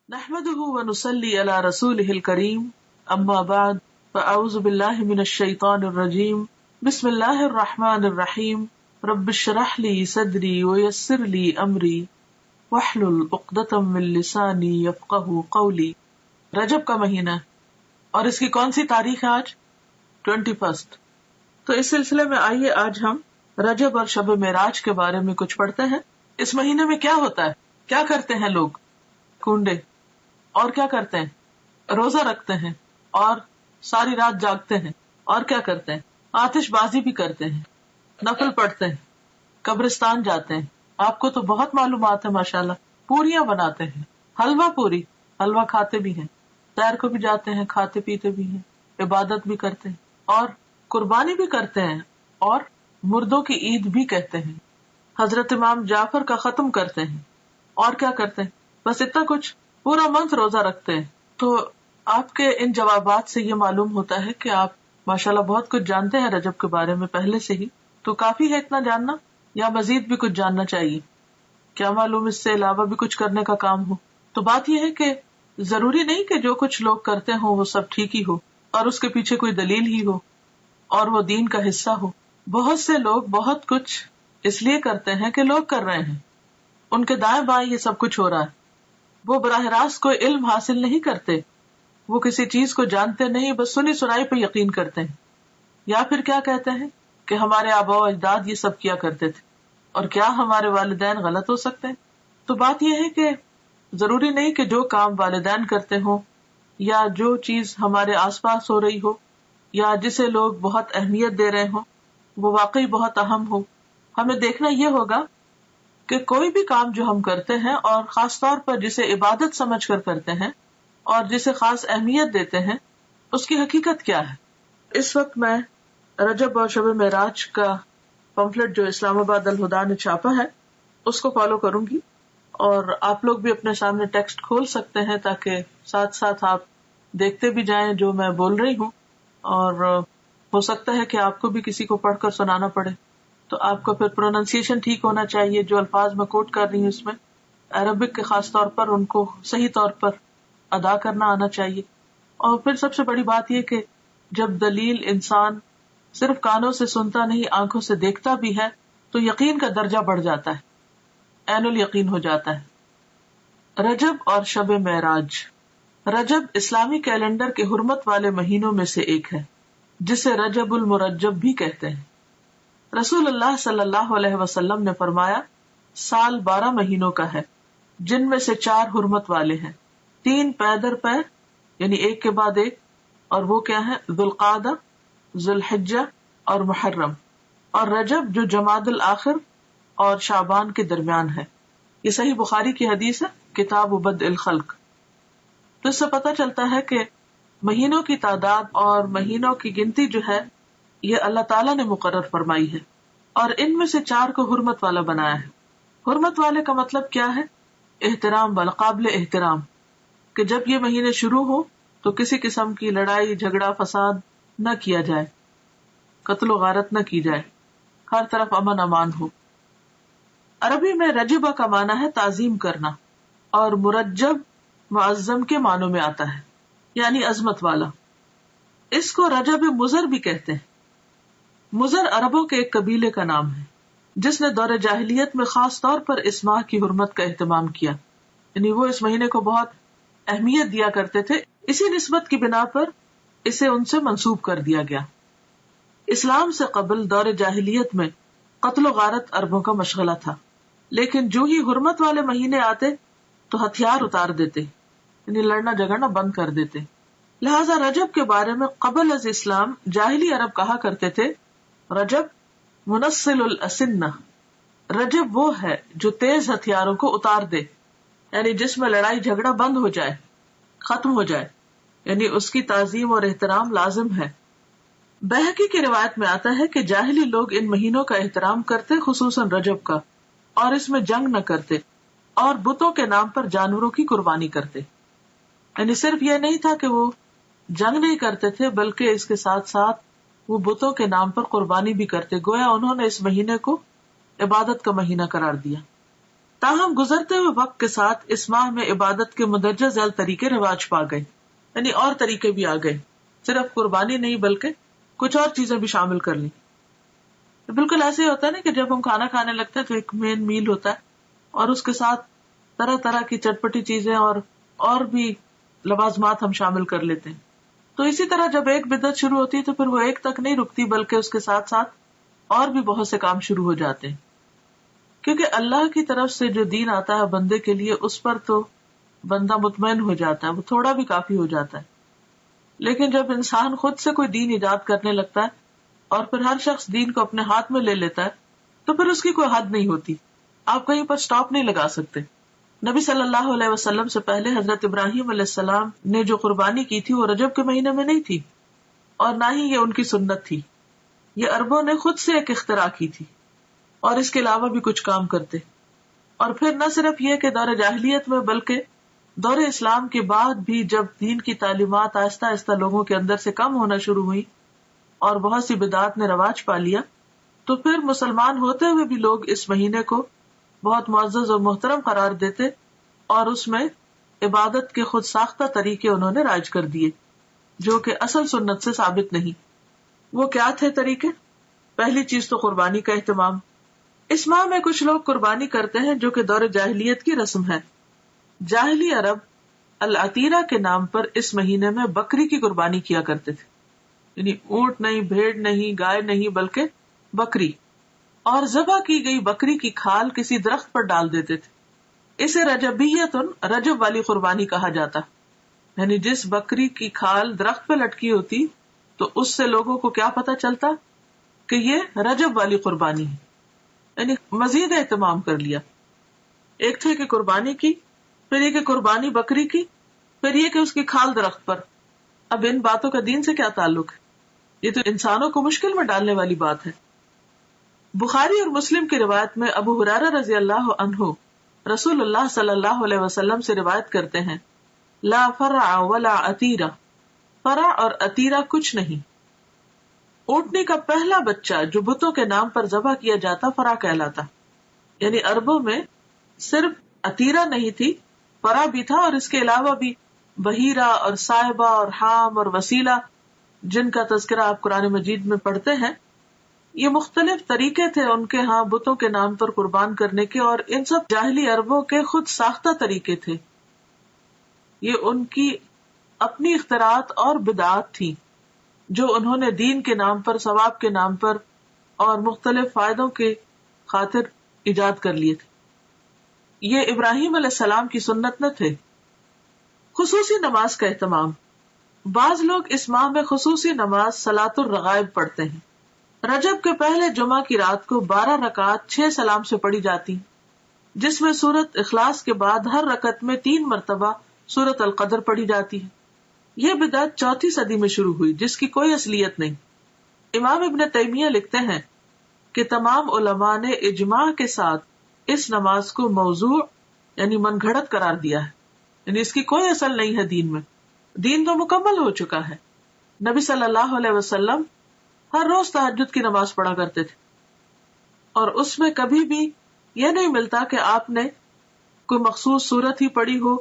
نحمده ونصلي على رسوله الكريم اما بعد فاعوذ بالله من الشيطان الرجيم بسم الله الرحمن الرحيم رب اشرح لي صدري ويسر لي امري واحلل عقدة من لساني يفقهوا قولي. رجب کا مہینہ اور اس کی کون سی تاریخ ہے آج؟ 21. تو اس سلسلے میں آئیے آج ہم رجب اور شب معراج کے بارے میں کچھ پڑھتے ہیں. اس مہینے میں کیا ہوتا ہے، کیا کرتے ہیں لوگ؟ کنڈے اور کیا کرتے ہیں؟ روزہ رکھتے ہیں اور ساری رات جاگتے ہیں. اور کیا کرتے ہیں؟ آتش بازی بھی کرتے ہیں، نفل پڑھتے ہیں، قبرستان جاتے ہیں. آپ کو تو بہت معلومات ہے ماشاءاللہ. پوریاں بناتے ہیں، حلوہ پوری، حلوہ کھاتے بھی ہیں، سیر کو بھی جاتے ہیں، کھاتے پیتے بھی ہیں، عبادت بھی کرتے ہیں اور قربانی بھی کرتے ہیں اور مردوں کی عید بھی کہتے ہیں. حضرت امام جعفر کا ختم کرتے ہیں. اور کیا کرتے ہیں؟ بس اتنا کچھ. پورا منتھ روزہ رکھتے ہیں. تو آپ کے ان جوابات سے یہ معلوم ہوتا ہے کہ آپ ماشاءاللہ بہت کچھ جانتے ہیں رجب کے بارے میں پہلے سے ہی. تو کافی ہے اتنا جاننا یا مزید بھی کچھ جاننا چاہیے؟ کیا معلوم اس سے علاوہ بھی کچھ کرنے کا کام ہو. تو بات یہ ہے کہ ضروری نہیں کہ جو کچھ لوگ کرتے ہوں وہ سب ٹھیک ہی ہو اور اس کے پیچھے کوئی دلیل ہی ہو اور وہ دین کا حصہ ہو. بہت سے لوگ بہت کچھ اس لیے کرتے ہیں کہ لوگ کر رہے ہیں، ان کے دائیں بائیں یہ سب کچھ ہو رہا ہے. وہ براہ راست کوئی علم حاصل نہیں کرتے، وہ کسی چیز کو جانتے نہیں، بس سنی سنائی پہ یقین کرتے ہیں. یا پھر کیا کہتے ہیں کہ ہمارے آباء و اجداد یہ سب کیا کرتے تھے اور کیا ہمارے والدین غلط ہو سکتے ہیں. تو بات یہ ہے کہ ضروری نہیں کہ جو کام والدین کرتے ہوں یا جو چیز ہمارے آس پاس ہو رہی ہو یا جسے لوگ بہت اہمیت دے رہے ہوں وہ واقعی بہت اہم ہو. ہمیں دیکھنا یہ ہوگا کہ کوئی بھی کام جو ہم کرتے ہیں اور خاص طور پر جسے عبادت سمجھ کر کرتے ہیں اور جسے خاص اہمیت دیتے ہیں اس کی حقیقت کیا ہے. اس وقت میں رجب اور شب معراج کا پمفلٹ جو اسلام آباد الہدا نے چھاپا ہے اس کو فالو کروں گی اور آپ لوگ بھی اپنے سامنے ٹیکسٹ کھول سکتے ہیں تاکہ ساتھ ساتھ آپ دیکھتے بھی جائیں جو میں بول رہی ہوں. اور ہو سکتا ہے کہ آپ کو بھی کسی کو پڑھ کر سنانا پڑے تو آپ کو پھر پروننسیشن ٹھیک ہونا چاہیے. جو الفاظ میں کوٹ کر رہی ہوں اس میں عربک کے خاص طور پر ان کو صحیح طور پر ادا کرنا آنا چاہیے. اور پھر سب سے بڑی بات یہ کہ جب دلیل انسان صرف کانوں سے سنتا نہیں آنکھوں سے دیکھتا بھی ہے تو یقین کا درجہ بڑھ جاتا ہے، عین الیقین ہو جاتا ہے. رجب اور شب معراج. رجب اسلامی کیلنڈر کے حرمت والے مہینوں میں سے ایک ہے جسے رجب المرجب بھی کہتے ہیں. رسول اللہ صلی اللہ علیہ وسلم نے فرمایا سال 12 مہینوں کا ہے جن میں سے 4 حرمت والے ہیں، 3 پے در پے یعنی ایک کے بعد ایک، اور وہ کیا ہے؟ ذوالقعدہ، ذوالحجہ اور محرم، اور رجب جو جمادی الاخر اور شعبان کے درمیان ہے. یہ صحیح بخاری کی حدیث ہے، کتاب بدء الخلق. تو اس سے پتہ چلتا ہے کہ مہینوں کی تعداد اور مہینوں کی گنتی جو ہے یہ اللہ تعالیٰ نے مقرر فرمائی ہے اور ان میں سے 4 کو حرمت والا بنایا ہے. حرمت والے کا مطلب کیا ہے؟ احترام والا، قابل احترام، کہ جب یہ مہینے شروع ہو تو کسی قسم کی لڑائی جھگڑا فساد نہ کیا جائے، قتل و غارت نہ کی جائے، ہر طرف امن امان ہو. عربی میں رجبہ کا معنی ہے تعظیم کرنا اور مرجب معظم کے معنوں میں آتا ہے یعنی عظمت والا. اس کو رجب مضر بھی کہتے ہیں. مضر عربوں کے ایک قبیلے کا نام ہے جس نے دور جاہلیت میں خاص طور پر اس ماہ کی حرمت کا اہتمام کیا، یعنی وہ اس مہینے کو بہت اہمیت دیا کرتے تھے. اسی نسبت کی بنا پر اسے ان سے منسوب کر دیا گیا. اسلام سے قبل دور جاہلیت میں قتل و غارت عربوں کا مشغلہ تھا، لیکن جو ہی حرمت والے مہینے آتے تو ہتھیار اتار دیتے، یعنی لڑنا جھگڑنا بند کر دیتے. لہذا رجب کے بارے میں قبل از اسلام جاہلی عرب کہا کرتے تھے رجب منسل الاسنہ، رجب وہ ہے جو تیز ہتھیاروں کو اتار دے، یعنی جس میں لڑائی جھگڑا بند ہو جائے، ختم ہو جائے، یعنی اس کی تعظیم اور احترام لازم ہے. بہقی کی روایت میں آتا ہے کہ جاہلی لوگ ان مہینوں کا احترام کرتے، خصوصاً رجب کا، اور اس میں جنگ نہ کرتے اور بتوں کے نام پر جانوروں کی قربانی کرتے. یعنی صرف یہ نہیں تھا کہ وہ جنگ نہیں کرتے تھے بلکہ اس کے ساتھ ساتھ وہ بتوں کے نام پر قربانی بھی کرتے، گویا انہوں نے اس مہینے کو عبادت کا مہینہ قرار دیا. تاہم گزرتے ہوئے وقت کے ساتھ اس ماہ میں عبادت کے مدرجہ ذیل طریقے رواج پا گئے، یعنی اور طریقے بھی آ گئے، صرف قربانی نہیں بلکہ کچھ اور چیزیں بھی شامل کر لی۔ بالکل ایسے ہی ہوتا ہے نا کہ جب ہم کھانا کھانے لگتے ہیں تو ایک مین میل ہوتا ہے اور اس کے ساتھ طرح طرح کی چٹپٹی چیزیں اور بھی لوازمات ہم شامل کر لیتے ہیں۔ تو اسی طرح جب ایک بدعت شروع ہوتی ہے تو پھر وہ ایک تک نہیں رکتی بلکہ اس کے ساتھ ساتھ اور بھی بہت سے کام شروع ہو جاتے ہیں، کیونکہ اللہ کی طرف سے جو دین آتا ہے بندے کے لیے اس پر تو بندہ مطمئن ہو جاتا ہے، وہ تھوڑا بھی کافی ہو جاتا ہے۔ لیکن جب انسان خود سے کوئی دین ایجاد کرنے لگتا ہے اور پھر ہر شخص دین کو اپنے ہاتھ میں لے لیتا ہے تو پھر اس کی کوئی حد نہیں ہوتی، آپ کہیں پر سٹاپ نہیں لگا سکتے۔ نبی صلی اللہ علیہ وسلم سے پہلے حضرت ابراہیم علیہ السلام نے جو قربانی کی تھی وہ رجب کے مہینے میں نہیں تھی، اور نہ ہی یہ ان کی سنت تھی، یہ عربوں نے خود سے ایک اختراع کی تھی، اور اس کے علاوہ بھی کچھ کام کرتے۔ اور پھر نہ صرف یہ کہ دور جاہلیت میں بلکہ دور اسلام کے بعد بھی جب دین کی تعلیمات آہستہ آہستہ لوگوں کے اندر سے کم ہونا شروع ہوئی اور بہت سی بدعات نے رواج پا لیا، تو پھر مسلمان ہوتے ہوئے بھی لوگ اس مہینے کو بہت معزز اور محترم قرار دیتے اور اس میں عبادت کے خود ساختہ طریقے انہوں نے رائج کر دیے جو کہ اصل سنت سے ثابت نہیں۔ وہ کیا تھے طریقے؟ پہلی چیز تو قربانی کا اہتمام۔ اس ماہ میں کچھ لوگ قربانی کرتے ہیں جو کہ دور جاہلیت کی رسم ہے۔ جاہلی عرب العتیرہ کے نام پر اس مہینے میں بکری کی قربانی کیا کرتے تھے، یعنی اونٹ نہیں، بھیڑ نہیں، گائے نہیں، بلکہ بکری، اور ذبح کی گئی بکری کی کھال کسی درخت پر ڈال دیتے تھے۔ اسے رجبیتن، رجب والی قربانی کہا جاتا، یعنی جس بکری کی کھال درخت پہ لٹکی ہوتی تو اس سے لوگوں کو کیا پتا چلتا کہ یہ رجب والی قربانی ہے، یعنی مزید اہتمام کر لیا۔ ایک تھے کہ قربانی کی، پھر یہ کہ قربانی بکری کی، پھر یہ کہ اس کی کھال درخت پر۔ اب ان باتوں کا دین سے کیا تعلق ہے؟ یہ تو انسانوں کو مشکل میں ڈالنے والی بات ہے۔ بخاری اور مسلم کی روایت میں ابو ہریرہ رضی اللہ عنہ رسول اللہ صلی اللہ علیہ وسلم سے روایت کرتے ہیں، لا فرع ولا عتیرہ، فرع اور عتیرہ کچھ نہیں۔ اونٹنی کا پہلا بچہ جو بتوں کے نام پر ذبح کیا جاتا فرع کہلاتا، یعنی عربوں میں صرف عتیرہ نہیں تھی، فرع بھی تھا، اور اس کے علاوہ بھی بحیرہ اور صائبہ اور حام اور وسیلہ جن کا تذکرہ آپ قرآن مجید میں پڑھتے ہیں۔ یہ مختلف طریقے تھے ان کے ہاں بتوں کے نام پر قربان کرنے کے، اور ان سب جاہلی عربوں کے خود ساختہ طریقے تھے، یہ ان کی اپنی اختراعات اور بدعات تھی جو انہوں نے دین کے نام پر، ثواب کے نام پر اور مختلف فائدوں کے خاطر ایجاد کر لیے تھے۔ یہ ابراہیم علیہ السلام کی سنت نہ تھے۔ خصوصی نماز کا اہتمام۔ بعض لوگ اس ماہ میں خصوصی نماز صلاۃ الرغائب پڑھتے ہیں۔ رجب کے پہلے جمعہ کی رات کو 12 رکعات 6 سلام سے پڑھی جاتی، جس میں سورت اخلاص کے بعد ہر رکعت میں 3 مرتبہ سورت القدر پڑھی جاتی ہے۔ یہ بدعت 4 صدی میں شروع ہوئی جس کی کوئی اصلیت نہیں۔ امام ابن تیمیہ لکھتے ہیں کہ تمام علماء نے اجماع کے ساتھ اس نماز کو موضوع یعنی من گھڑت قرار دیا ہے، یعنی اس کی کوئی اصل نہیں ہے دین میں، دین تو مکمل ہو چکا ہے۔ نبی صلی اللہ علیہ وسلم ہر روز تہجد کی نماز پڑھا کرتے تھے، اور اس میں کبھی بھی یہ نہیں ملتا کہ آپ نے کوئی مخصوص سورت ہی پڑھی ہو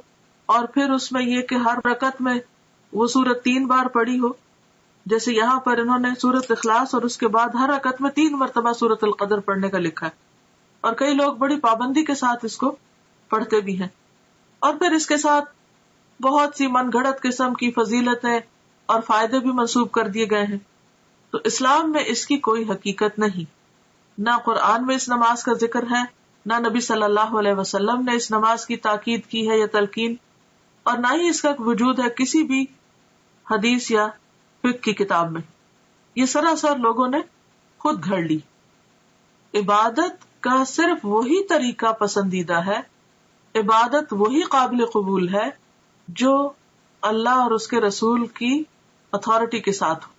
اور پھر اس میں یہ کہ ہر رکعت میں وہ سورت 3 بار پڑھی ہو، جیسے یہاں پر انہوں نے سورت اخلاص اور اس کے بعد ہر رکعت میں 3 مرتبہ سورت القدر پڑھنے کا لکھا ہے، اور کئی لوگ بڑی پابندی کے ساتھ اس کو پڑھتے بھی ہیں، اور پھر اس کے ساتھ بہت سی من گھڑت قسم کی فضیلتیں اور فائدے بھی منسوب کر دیے گئے ہیں۔ تو اسلام میں اس کی کوئی حقیقت نہیں، نہ قرآن میں اس نماز کا ذکر ہے، نہ نبی صلی اللہ علیہ وسلم نے اس نماز کی تاکید کی ہے یا تلقین، اور نہ ہی اس کا وجود ہے کسی بھی حدیث یا فقہ کی کتاب میں۔ یہ سراسر لوگوں نے خود گھڑ لی۔ عبادت کا صرف وہی طریقہ پسندیدہ ہے، عبادت وہی قابل قبول ہے جو اللہ اور اس کے رسول کی اتھارٹی کے ساتھ ہو،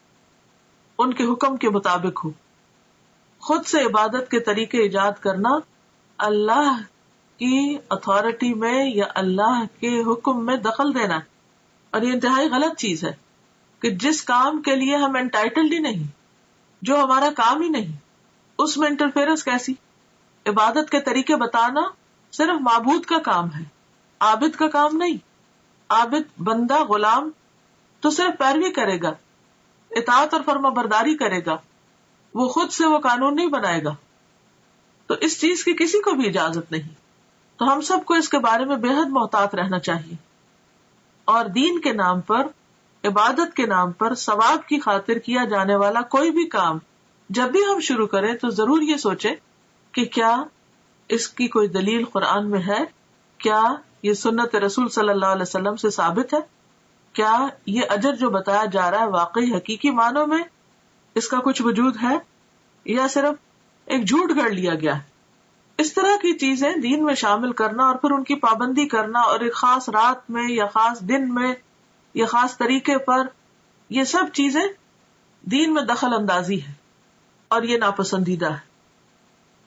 ان کے حکم کے مطابق ہو۔ خود سے عبادت کے طریقے ایجاد کرنا اللہ کی اتھارٹی میں یا اللہ کے حکم میں دخل دینا، اور یہ انتہائی غلط چیز ہے کہ جس کام کے لیے ہم انٹائٹلڈ ہی نہیں، جو ہمارا کام ہی نہیں، اس میں انٹرفیئرنس کیسی؟ عبادت کے طریقے بتانا صرف معبود کا کام ہے، عابد کا کام نہیں. عابد بندہ غلام تو صرف پیروی کرے گا، اطاعت اور فرما برداری کرے گا، وہ خود سے وہ قانون نہیں بنائے گا. تو اس چیز کی کسی کو بھی اجازت نہیں. تو ہم سب کو اس کے بارے میں بے حد محتاط رہنا چاہیے. اور دین کے نام پر، عبادت کے نام پر، ثواب کی خاطر کیا جانے والا کوئی بھی کام جب بھی ہم شروع کریں تو ضرور یہ سوچیں کہ کیا اس کی کوئی دلیل قرآن میں ہے، کیا یہ سنت رسول صلی اللہ علیہ وسلم سے ثابت ہے، کیا یہ اجر جو بتایا جا رہا ہے واقعی حقیقی معنوں میں اس کا کچھ وجود ہے یا صرف ایک جھوٹ گڑھ لیا گیا ہے. اس طرح کی چیزیں دین میں شامل کرنا اور پھر ان کی پابندی کرنا اور ایک خاص رات میں یا خاص دن میں یا خاص طریقے پر، یہ سب چیزیں دین میں دخل اندازی ہے اور یہ ناپسندیدہ ہے.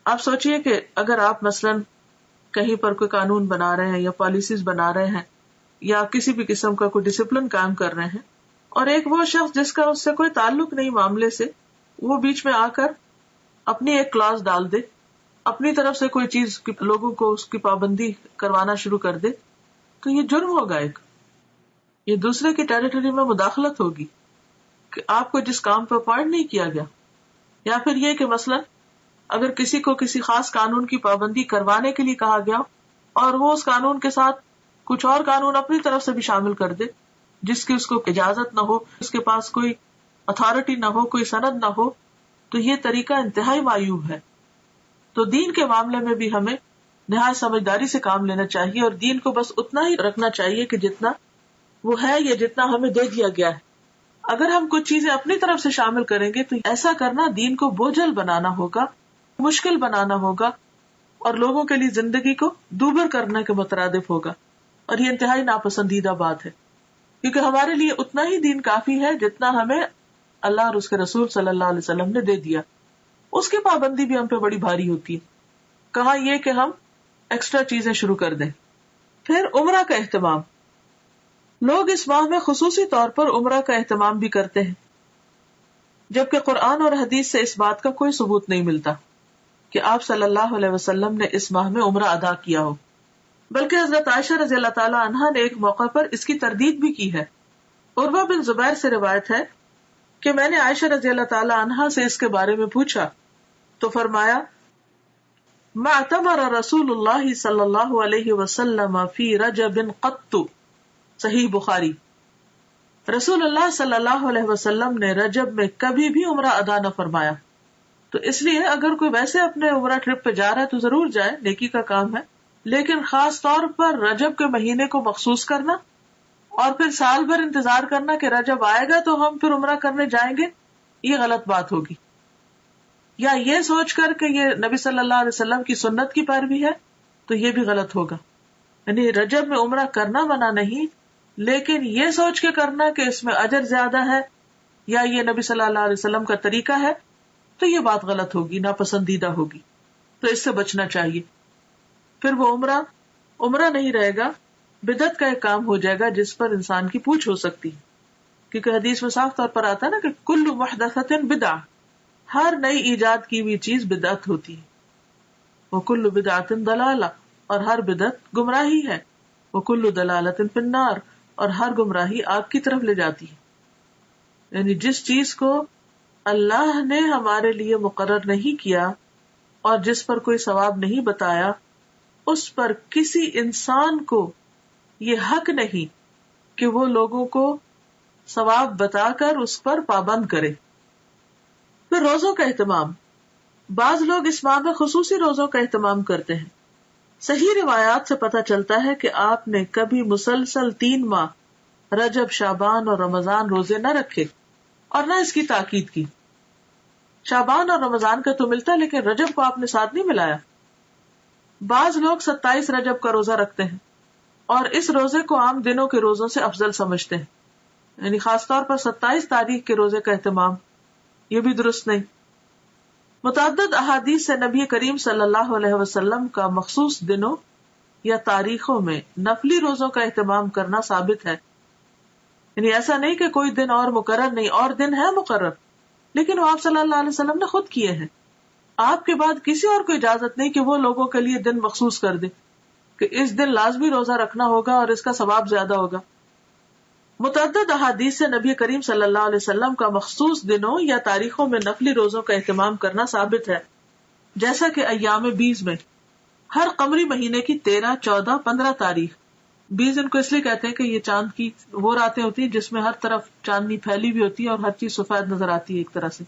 آپ سوچئے کہ اگر آپ مثلاً کہیں پر کوئی قانون بنا رہے ہیں یا پالیسیز بنا رہے ہیں یا کسی بھی قسم کا کوئی ڈسپلن کام کر رہے ہیں، اور ایک وہ شخص جس کا اس سے کوئی تعلق نہیں معاملے سے، وہ بیچ میں آ کر اپنی ایک کلاس ڈال دے، اپنی طرف سے کوئی چیز لوگوں کو اس کی پابندی کروانا شروع کر دے، تو یہ جرم ہوگا. ایک یہ دوسرے کی ٹیریٹری میں مداخلت ہوگی کہ آپ کو جس کام پہ اپوائنٹ نہیں کیا گیا. یا پھر یہ کہ مثلا اگر کسی کو کسی خاص قانون کی پابندی کروانے کے لیے کہا گیا اور وہ اس قانون کے ساتھ کچھ اور قانون اپنی طرف سے بھی شامل کر دے جس کی اس کو اجازت نہ ہو، اس کے پاس کوئی اتھارٹی نہ ہو، کوئی سند نہ ہو، تو یہ طریقہ انتہائی معیوب ہے. تو دین کے معاملے میں بھی ہمیں نہایت سمجھداری سے کام لینا چاہیے اور دین کو بس اتنا ہی رکھنا چاہیے کہ جتنا وہ ہے یا جتنا ہمیں دے دیا گیا ہے. اگر ہم کچھ چیزیں اپنی طرف سے شامل کریں گے تو ایسا کرنا دین کو بوجھل بنانا ہوگا، مشکل بنانا ہوگا اور لوگوں کے لیے زندگی کو دوبر کرنے کے مترادف ہوگا. اور یہ انتہائی ناپسندیدہ بات ہے، کیونکہ ہمارے لیے اتنا ہی دین کافی ہے جتنا ہمیں اللہ اور اس کے رسول صلی اللہ علیہ وسلم نے دے دیا. اس کی پابندی بھی ہم پہ بڑی بھاری ہوتی ہے، کہاں یہ کہ ہم ایکسٹرا چیزیں شروع کر دیں. پھر عمرہ کا اہتمام، لوگ اس ماہ میں خصوصی طور پر عمرہ کا اہتمام بھی کرتے ہیں، جبکہ قرآن اور حدیث سے اس بات کا کوئی ثبوت نہیں ملتا کہ آپ صلی اللہ علیہ وسلم نے اس ماہ میں عمرہ ادا کیا ہو. بلکہ حضرت عائشہ رضی اللہ تعالی عنہا نے ایک موقع پر اس کی تردید بھی کی ہے. عروہ بن زبیر سے روایت ہے کہ میں نے عائشہ رضی اللہ تعالی عنہا سے اس کے بارے میں پوچھا تو فرمایا، ما اعتمر رسول اللہ صلی اللہ علیہ وسلم فی رجب قط. صحیح بخاری. رسول اللہ صلی اللہ علیہ وسلم نے رجب میں کبھی بھی عمرہ ادا نہ فرمایا. تو اس لیے اگر کوئی ویسے اپنے عمرہ ٹرپ پہ جا رہا ہے تو ضرور جائے، نیکی کا کام ہے، لیکن خاص طور پر رجب کے مہینے کو مخصوص کرنا اور پھر سال بھر انتظار کرنا کہ رجب آئے گا تو ہم پھر عمرہ کرنے جائیں گے، یہ غلط بات ہوگی. یا یہ سوچ کر کہ یہ نبی صلی اللہ علیہ وسلم کی سنت کی پیروی ہے تو یہ بھی غلط ہوگا. یعنی رجب میں عمرہ کرنا منع نہیں، لیکن یہ سوچ کے کرنا کہ اس میں اجر زیادہ ہے یا یہ نبی صلی اللہ علیہ وسلم کا طریقہ ہے تو یہ بات غلط ہوگی، ناپسندیدہ ہوگی. تو اس سے بچنا چاہیے. پھر وہ عمرہ نہیں رہے گا، بدعت کا ایک کام ہو جائے گا جس پر انسان کی پوچھ ہو سکتی ہے. کیونکہ حدیث میں صاف طور پر آتا ہے نا کہ کل محدثۃ بدعہ، ہر نئی ایجاد کی ہوئی چیز بدعت ہوتی ہے. وکل بدعۃ ضلالہ، اور ہر بدعت گمراہی ہے. وکل ضلالۃ فی النار، اور ہر گمراہی آگ کی طرف لے جاتی ہے. یعنی جس چیز کو اللہ نے ہمارے لیے مقرر نہیں کیا اور جس پر کوئی ثواب نہیں بتایا، اس پر کسی انسان کو یہ حق نہیں کہ وہ لوگوں کو ثواب بتا کر اس پر پابند کرے. پھر روزوں کا اہتمام، بعض لوگ اس ماہ میں خصوصی روزوں کا اہتمام کرتے ہیں. صحیح روایات سے پتہ چلتا ہے کہ آپ نے کبھی مسلسل 3 ماہ رجب، شعبان اور رمضان روزے نہ رکھے اور نہ اس کی تاکید کی. شعبان اور رمضان کا تو ملتا لیکن رجب کو آپ نے ساتھ نہیں ملایا. بعض لوگ 27 رجب کا روزہ رکھتے ہیں اور اس روزے کو عام دنوں کے روزوں سے افضل سمجھتے ہیں. یعنی خاص طور پر 27 تاریخ کے روزے کا اہتمام، یہ بھی درست نہیں. متعدد احادیث سے نبی کریم صلی اللہ علیہ وسلم کا مخصوص دنوں یا تاریخوں میں نفلی روزوں کا اہتمام کرنا ثابت ہے. یعنی ایسا نہیں کہ کوئی دن اور مقرر نہیں، اور دن ہے مقرر، لیکن وہ آپ صلی اللہ علیہ وسلم نے خود کیے ہیں. آپ کے بعد کسی اور کو اجازت نہیں کہ وہ لوگوں کے لیے دن مخصوص کر دے کہ اس دن لازمی روزہ رکھنا ہوگا اور اس کا ثواب زیادہ ہوگا۔ متعدد احادیث سے نبی کریم صلی اللہ علیہ وسلم کا مخصوص دنوں یا تاریخوں میں نفلی روزوں کا اہتمام کرنا ثابت ہے، جیسا کہ ایام 20 میں ہر قمری مہینے کی 13، 14، 15 تاریخ، 20 ان کو اس لیے کہتے ہیں کہ یہ چاند کی وہ راتیں ہوتی ہیں جس میں ہر طرف چاندنی پھیلی بھی ہوتی ہے اور ہر چیز سفید نظر آتی ہے ایک طرح سے،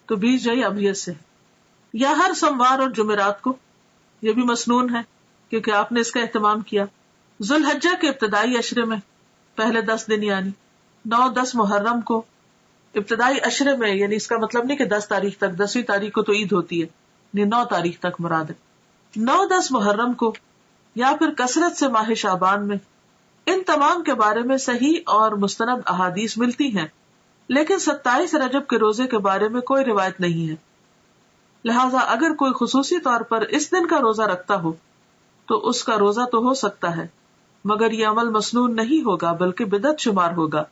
تو 20 جو ہے ابیض سے، یا ہر سوموار اور جمعرات کو، یہ بھی مسنون ہے کیونکہ آپ نے اس کا اہتمام کیا۔ ذوالحجہ کے ابتدائی عشرے میں پہلے 10 دن یعنی 9، 10 محرم کو ابتدائی عشرے میں، یعنی اس کا مطلب نہیں کہ 10 تاریخ تک، 10ویں تاریخ کو تو عید ہوتی ہے، یعنی 9 تاریخ تک مراد ہے، 9، 10 محرم کو، یا پھر کثرت سے ماہ شعبان میں، ان تمام کے بارے میں صحیح اور مستند احادیث ملتی ہیں، لیکن 27 رجب کے روزے کے بارے میں کوئی روایت نہیں ہے۔ لہٰذا اگر کوئی خصوصی طور پر اس دن کا روزہ رکھتا ہو تو اس کا روزہ تو ہو سکتا ہے، مگر یہ عمل مسنون نہیں ہوگا بلکہ بدعت شمار ہوگا۔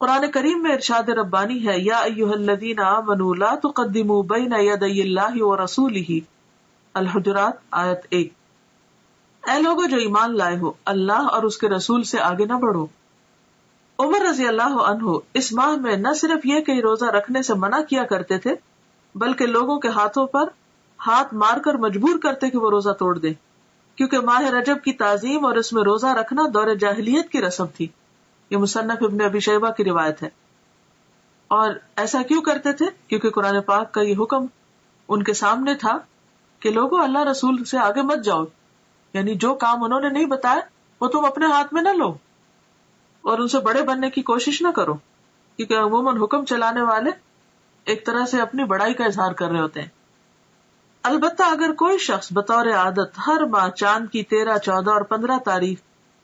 قرآن کریم میں ارشاد ربانی ہے، یا ایھا الذین آمنوا لا تقدموا بین یدی اللہ ورسولہ، الحجرات آیت 1۔ اے لوگو جو ایمان لائے ہو، اللہ اور اس کے رسول سے آگے نہ بڑھو۔ عمر رضی اللہ عنہ اس ماہ میں نہ صرف یہ کہ روزہ رکھنے سے منع کیا کرتے تھے، بلکہ لوگوں کے ہاتھوں پر ہاتھ مار کر مجبور کرتے کہ وہ روزہ توڑ دیں، کیونکہ ماہ رجب کی تعظیم اور اس میں روزہ رکھنا دور جاہلیت کی رسم تھی۔ یہ مصنف ابن ابی شیبہ کی روایت ہے۔ اور ایسا کیوں کرتے تھے؟ کیونکہ قرآن پاک کا یہ حکم ان کے سامنے تھا کہ لوگوں اللہ رسول سے آگے مت جاؤ، یعنی جو کام انہوں نے نہیں بتایا وہ تم اپنے ہاتھ میں نہ لو اور ان سے بڑے بننے کی کوشش نہ کرو، کیونکہ عموماً حکم چلانے والے ایک طرح سے اپنی بڑائی کا اظہار کر رہے ہوتے ہیں۔ البتہ اگر کوئی شخص بطور عادت ہر ماہ چاند کی 13، 14 اور 15 تاریخ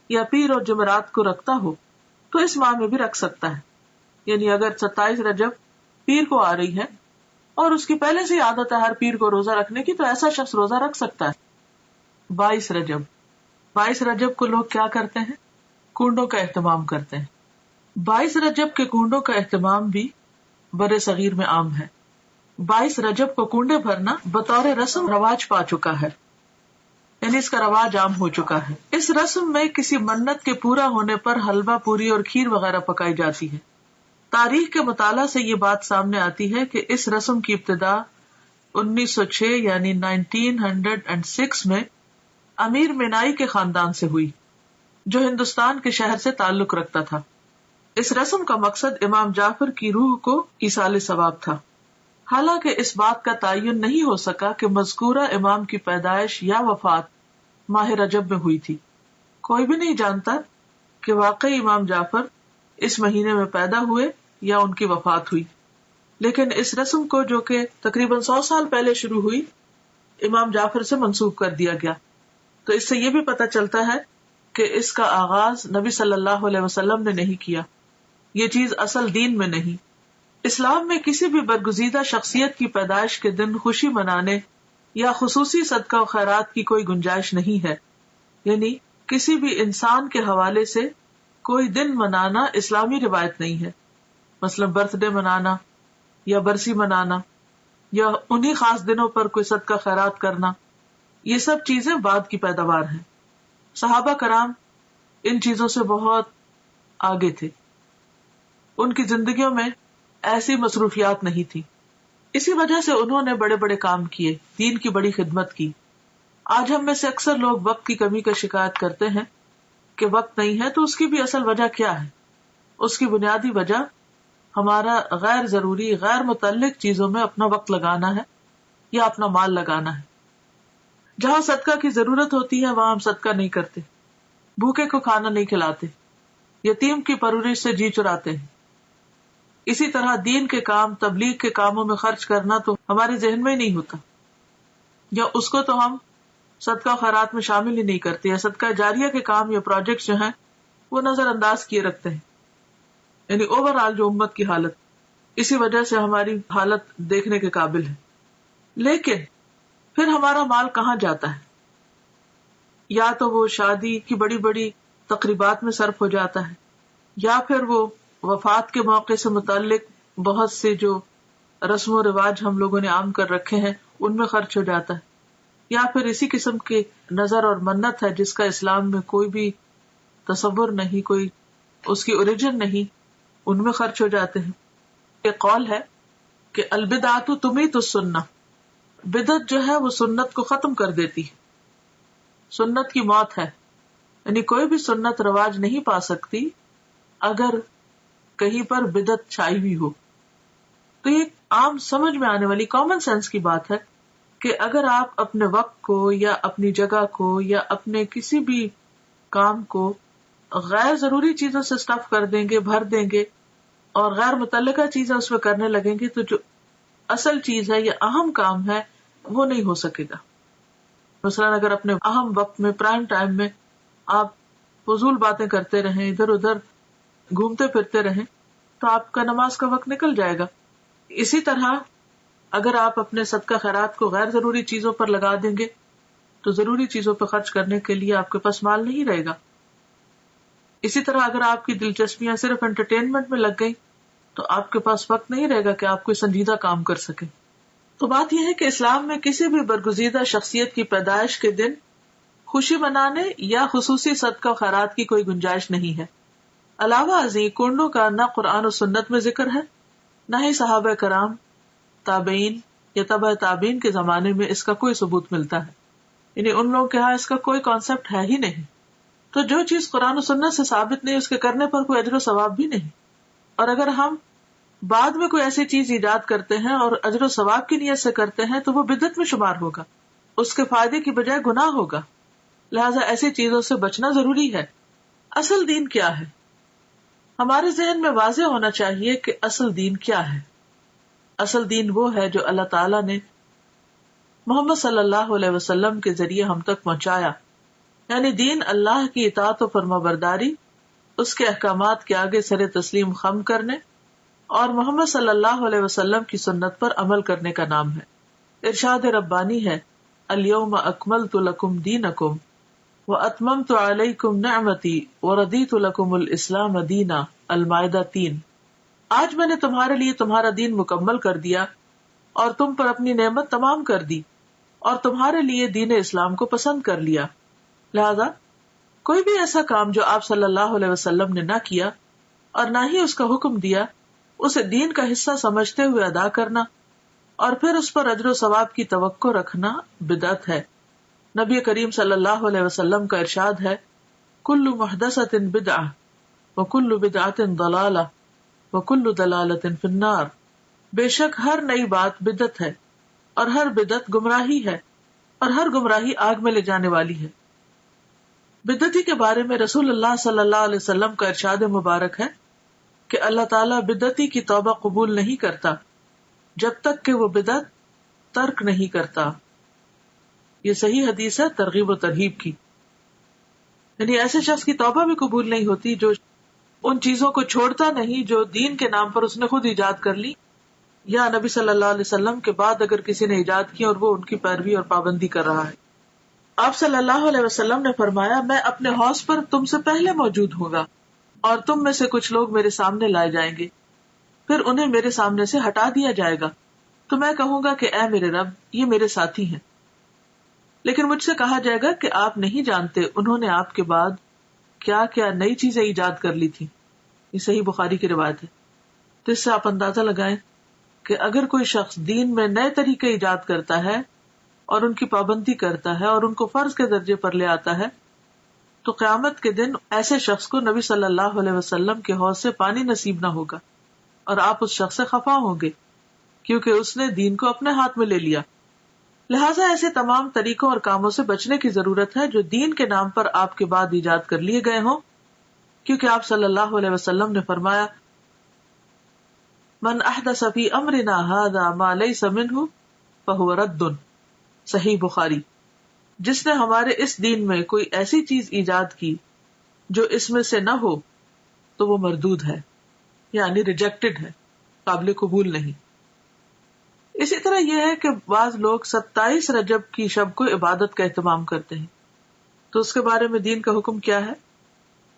یا پیر اور جمعرات کو رکھتا ہو تو اس ماہ میں بھی رکھ سکتا ہے، یعنی اگر 27 رجب پیر کو آ رہی ہے اور اس کی پہلے سے عادت ہے ہر پیر کو روزہ رکھنے کی، تو ایسا شخص روزہ رکھ سکتا ہے۔ 22 رجب کو لوگ کیا کرتے ہیں؟ کنڈوں کا اہتمام کرتے ہیں۔ 22 رجب کے کنڈوں کا اہتمام بھی بر صغیر میں عام ہے۔ 22 رجب کو کنڈے بھرنا بطور رسم رواج پا چکا ہے، یعنی اس کا رواج عام ہو چکا ہے۔ اس رسم میں کسی منت کے پورا ہونے پر حلوہ پوری اور کھیر وغیرہ پکائی جاتی ہے۔ تاریخ کے مطالعہ سے یہ بات سامنے آتی ہے کہ اس رسم کی ابتدا 1906 یعنی 1906 میں امیر مینائی کے خاندان سے ہوئی، جو ہندوستان کے شہر سے تعلق رکھتا تھا۔ اس رسم کا مقصد امام جعفر کی روح کو ایصال ثواب تھا، حالانکہ اس بات کا تعین نہیں ہو سکا کہ مذکورہ امام کی پیدائش یا وفات ماہ رجب میں ہوئی تھی۔ کوئی بھی نہیں جانتا کہ واقعی امام جعفر اس مہینے میں پیدا ہوئے یا ان کی وفات ہوئی، لیکن اس رسم کو جو کہ تقریباً 100 سال پہلے شروع ہوئی، امام جعفر سے منسوب کر دیا گیا۔ تو اس سے یہ بھی پتہ چلتا ہے کہ اس کا آغاز نبی صلی اللہ علیہ وسلم نے نہیں کیا، یہ چیز اصل دین میں نہیں۔ اسلام میں کسی بھی برگزیدہ شخصیت کی پیدائش کے دن خوشی منانے یا خصوصی صدقہ و خیرات کی کوئی گنجائش نہیں ہے، یعنی کسی بھی انسان کے حوالے سے کوئی دن منانا اسلامی روایت نہیں ہے، مثلا برتھ ڈے منانا یا برسی منانا یا انہی خاص دنوں پر کوئی صدقہ خیرات کرنا، یہ سب چیزیں بعد کی پیداوار ہیں۔ صحابہ کرام ان چیزوں سے بہت آگے تھے، ان کی زندگیوں میں ایسی مصروفیات نہیں تھی، اسی وجہ سے انہوں نے بڑے بڑے کام کیے، دین کی بڑی خدمت کی۔ آج ہم میں سے اکثر لوگ وقت کی کمی کا شکایت کرتے ہیں کہ وقت نہیں ہے، تو اس کی بھی اصل وجہ کیا ہے؟ اس کی بنیادی وجہ ہمارا غیر ضروری، غیر متعلق چیزوں میں اپنا وقت لگانا ہے یا اپنا مال لگانا ہے۔ جہاں صدقہ کی ضرورت ہوتی ہے وہاں ہم صدقہ نہیں کرتے، بھوکے کو کھانا نہیں کھلاتے، یتیم کی پرورش سے جی چراتے ہیں۔ اسی طرح دین کے کام، تبلیغ کے کاموں میں خرچ کرنا تو ہمارے ذہن میں ہی نہیں ہوتا، یا اس کو تو ہم صدقہ خیرات میں شامل ہی نہیں کرتے، یا صدقہ جاریہ کے کام یا پروجیکٹس جو ہیں وہ نظر انداز کیے رکھتے ہیں، یعنی اوور آل جو امت کی حالت، اسی وجہ سے ہماری حالت دیکھنے کے قابل ہے۔ لیکن پھر ہمارا مال کہاں جاتا ہے؟ یا تو وہ شادی کی بڑی بڑی تقریبات میں صرف ہو جاتا ہے، یا پھر وہ وفات کے موقع سے متعلق بہت سے جو رسم و رواج ہم لوگوں نے عام کر رکھے ہیں ان میں خرچ ہو جاتا ہے، یا پھر اسی قسم کے نظر اور منت ہے جس کا اسلام میں کوئی بھی تصور نہیں، کوئی اس کی اوریجن نہیں، ان میں خرچ ہو جاتے ہیں. یہ قول ہے کہ البدعۃ تمیت السنہ، بدعت جو ہے وہ سنت کو ختم کر دیتی ہے، سنت کی موت ہے. یعنی کوئی بھی سنت رواج نہیں پا سکتی اگر کہیں پر بدعت چھائی ہوئی ہو. تو یہ عام سمجھ میں آنے والی کامن سینس کی بات ہے کہ اگر آپ اپنے وقت کو یا اپنی جگہ کو یا اپنے کسی بھی کام کو غیر ضروری چیزوں سے اسٹف کر دیں گے، بھر دیں گے اور غیر متعلقہ چیزیں اس میں کرنے لگیں گے، تو جو اصل چیز ہے یا اہم کام ہے وہ نہیں ہو سکے گا. مثلاً اگر اپنے اہم وقت میں، پرائم ٹائم میں آپ فضول باتیں کرتے رہیں، ادھر ادھر گھومتے پھرتے رہیں، تو آپ کا نماز کا وقت نکل جائے گا. اسی طرح اگر آپ اپنے صدقہ خیرات کو غیر ضروری چیزوں پر لگا دیں گے تو ضروری چیزوں پہ خرچ کرنے کے لیے آپ کے پاس مال نہیں رہے گا. اسی طرح اگر آپ کی دلچسپیاں صرف انٹرٹینمنٹ میں لگ گئی تو آپ کے پاس وقت نہیں رہے گا کہ آپ کوئی سنجیدہ کام کر سکیں. تو بات یہ ہے کہ اسلام میں کسی بھی برگزیدہ شخصیت کی پیدائش کے دن خوشی منانے یا خصوصی صدقہ خیرات کی کوئی گنجائش نہیں ہے. علاوہ ازیں کنڈوں کا نہ قرآن و سنت میں ذکر ہے، نہ ہی صحابہ کرام، تابعین یا تبع تابعین کے زمانے میں اس کا کوئی ثبوت ملتا ہے. یعنی ان لوگوں کے ہاں اس کا کوئی کانسیپٹ ہے ہی نہیں. تو جو چیز قرآن و سنت سے ثابت نہیں، اس کے کرنے پر کوئی اجر و ثواب بھی نہیں. اور اگر ہم بعد میں کوئی ایسی چیز ایجاد کرتے ہیں اور اجر و ثواب کی نیت سے کرتے ہیں تو وہ بدعت میں شمار ہوگا، اس کے فائدے کی بجائے گناہ ہوگا. لہٰذا ایسی چیزوں سے بچنا ضروری ہے. اصل دین کیا ہے؟ ہمارے ذہن میں واضح ہونا چاہیے کہ اصل دین کیا ہے. اصل دین وہ ہے جو اللہ تعالیٰ نے محمد صلی اللہ علیہ وسلم کے ذریعے ہم تک پہنچایا. یعنی دین اللہ کی اطاعت و فرمانبرداری، اس کے احکامات کے آگے سر تسلیم خم کرنے اور محمد صلی اللہ علیہ وسلم کی سنت پر عمل کرنے کا نام ہے. ارشاد ربانی ہے، الیوم اکملت لکم دینکم واتممت علیکم نعمتی ورضیت لکم الاسلام دینا. المائدہ 3. آج میں نے تمہارے لیے تمہارا دین مکمل کر دیا اور تم پر اپنی نعمت تمام کر دی اور تمہارے لیے دین اسلام کو پسند کر لیا. لہذا کوئی بھی ایسا کام جو آپ صلی اللہ علیہ وسلم نے نہ کیا اور نہ ہی اس کا حکم دیا، اسے دین کا حصہ سمجھتے ہوئے ادا کرنا اور پھر اس پر اجر و ثواب کی توقع رکھنا بدعت ہے. نبی کریم صلی اللہ علیہ وسلم کا ارشاد ہے، کل محدثۃ بدعہ وکل بدعۃ ضلالہ وکل ضلالۃ فی النار. بے شک ہر نئی بات بدعت ہے اور ہر بدعت گمراہی ہے اور ہر گمراہی آگ میں لے جانے والی ہے. بدعتی کے بارے میں رسول اللہ صلی اللہ علیہ وسلم کا ارشاد مبارک ہے کہ اللہ تعالیٰ بدعتی کی توبہ قبول نہیں کرتا جب تک کہ وہ بدعت ترک نہیں کرتا. یہ صحیح حدیث ہے ترغیب و ترہیب کی. یعنی ایسے شخص کی توبہ بھی قبول نہیں ہوتی جو ان چیزوں کو چھوڑتا نہیں جو دین کے نام پر اس نے خود ایجاد کر لی یا نبی صلی اللہ علیہ وسلم کے بعد اگر کسی نے ایجاد کی اور وہ ان کی پیروی اور پابندی کر رہا ہے. آپ صلی اللہ علیہ وسلم نے فرمایا، میں اپنے حوض پر تم سے پہلے موجود ہوں گا اور تم میں سے کچھ لوگ میرے سامنے لائے جائیں گے، پھر انہیں میرے سامنے سے ہٹا دیا جائے گا تو میں کہوں گا کہ اے میرے رب، یہ میرے ساتھی ہیں. لیکن مجھ سے کہا جائے گا کہ آپ نہیں جانتے انہوں نے آپ کے بعد کیا کیا نئی چیزیں ایجاد کر لی تھی. یہ صحیح بخاری کی روایت ہے. تو اس سے آپ اندازہ لگائیں کہ اگر کوئی شخص دین میں نئے طریقے ایجاد کرتا ہے اور ان کی پابندی کرتا ہے اور ان کو فرض کے درجے پر لے آتا ہے تو قیامت کے دن ایسے شخص کو نبی صلی اللہ علیہ وسلم کے حوض سے پانی نصیب نہ ہوگا اور آپ اس شخص سے خفا ہوں گے کیونکہ اس نے دین کو اپنے ہاتھ میں لے لیا. لہٰذا ایسے تمام طریقوں اور کاموں سے بچنے کی ضرورت ہے جو دین کے نام پر آپ کے بعد ایجاد کر لیے گئے ہوں، کیونکہ آپ صلی اللہ علیہ وسلم نے فرمایا، من احدث فی امرنا ھذا ما لیس منہ فہو رد. صحیح بخاری. جس نے ہمارے اس دین میں کوئی ایسی چیز ایجاد کی جو اس میں سے نہ ہو تو وہ مردود ہے، یعنی ریجیکٹڈ ہے، قابل قبول نہیں. اسی طرح یہ ہے کہ بعض لوگ 27 رجب کی شب کو عبادت کا اہتمام کرتے ہیں، تو اس کے بارے میں دین کا حکم کیا ہے؟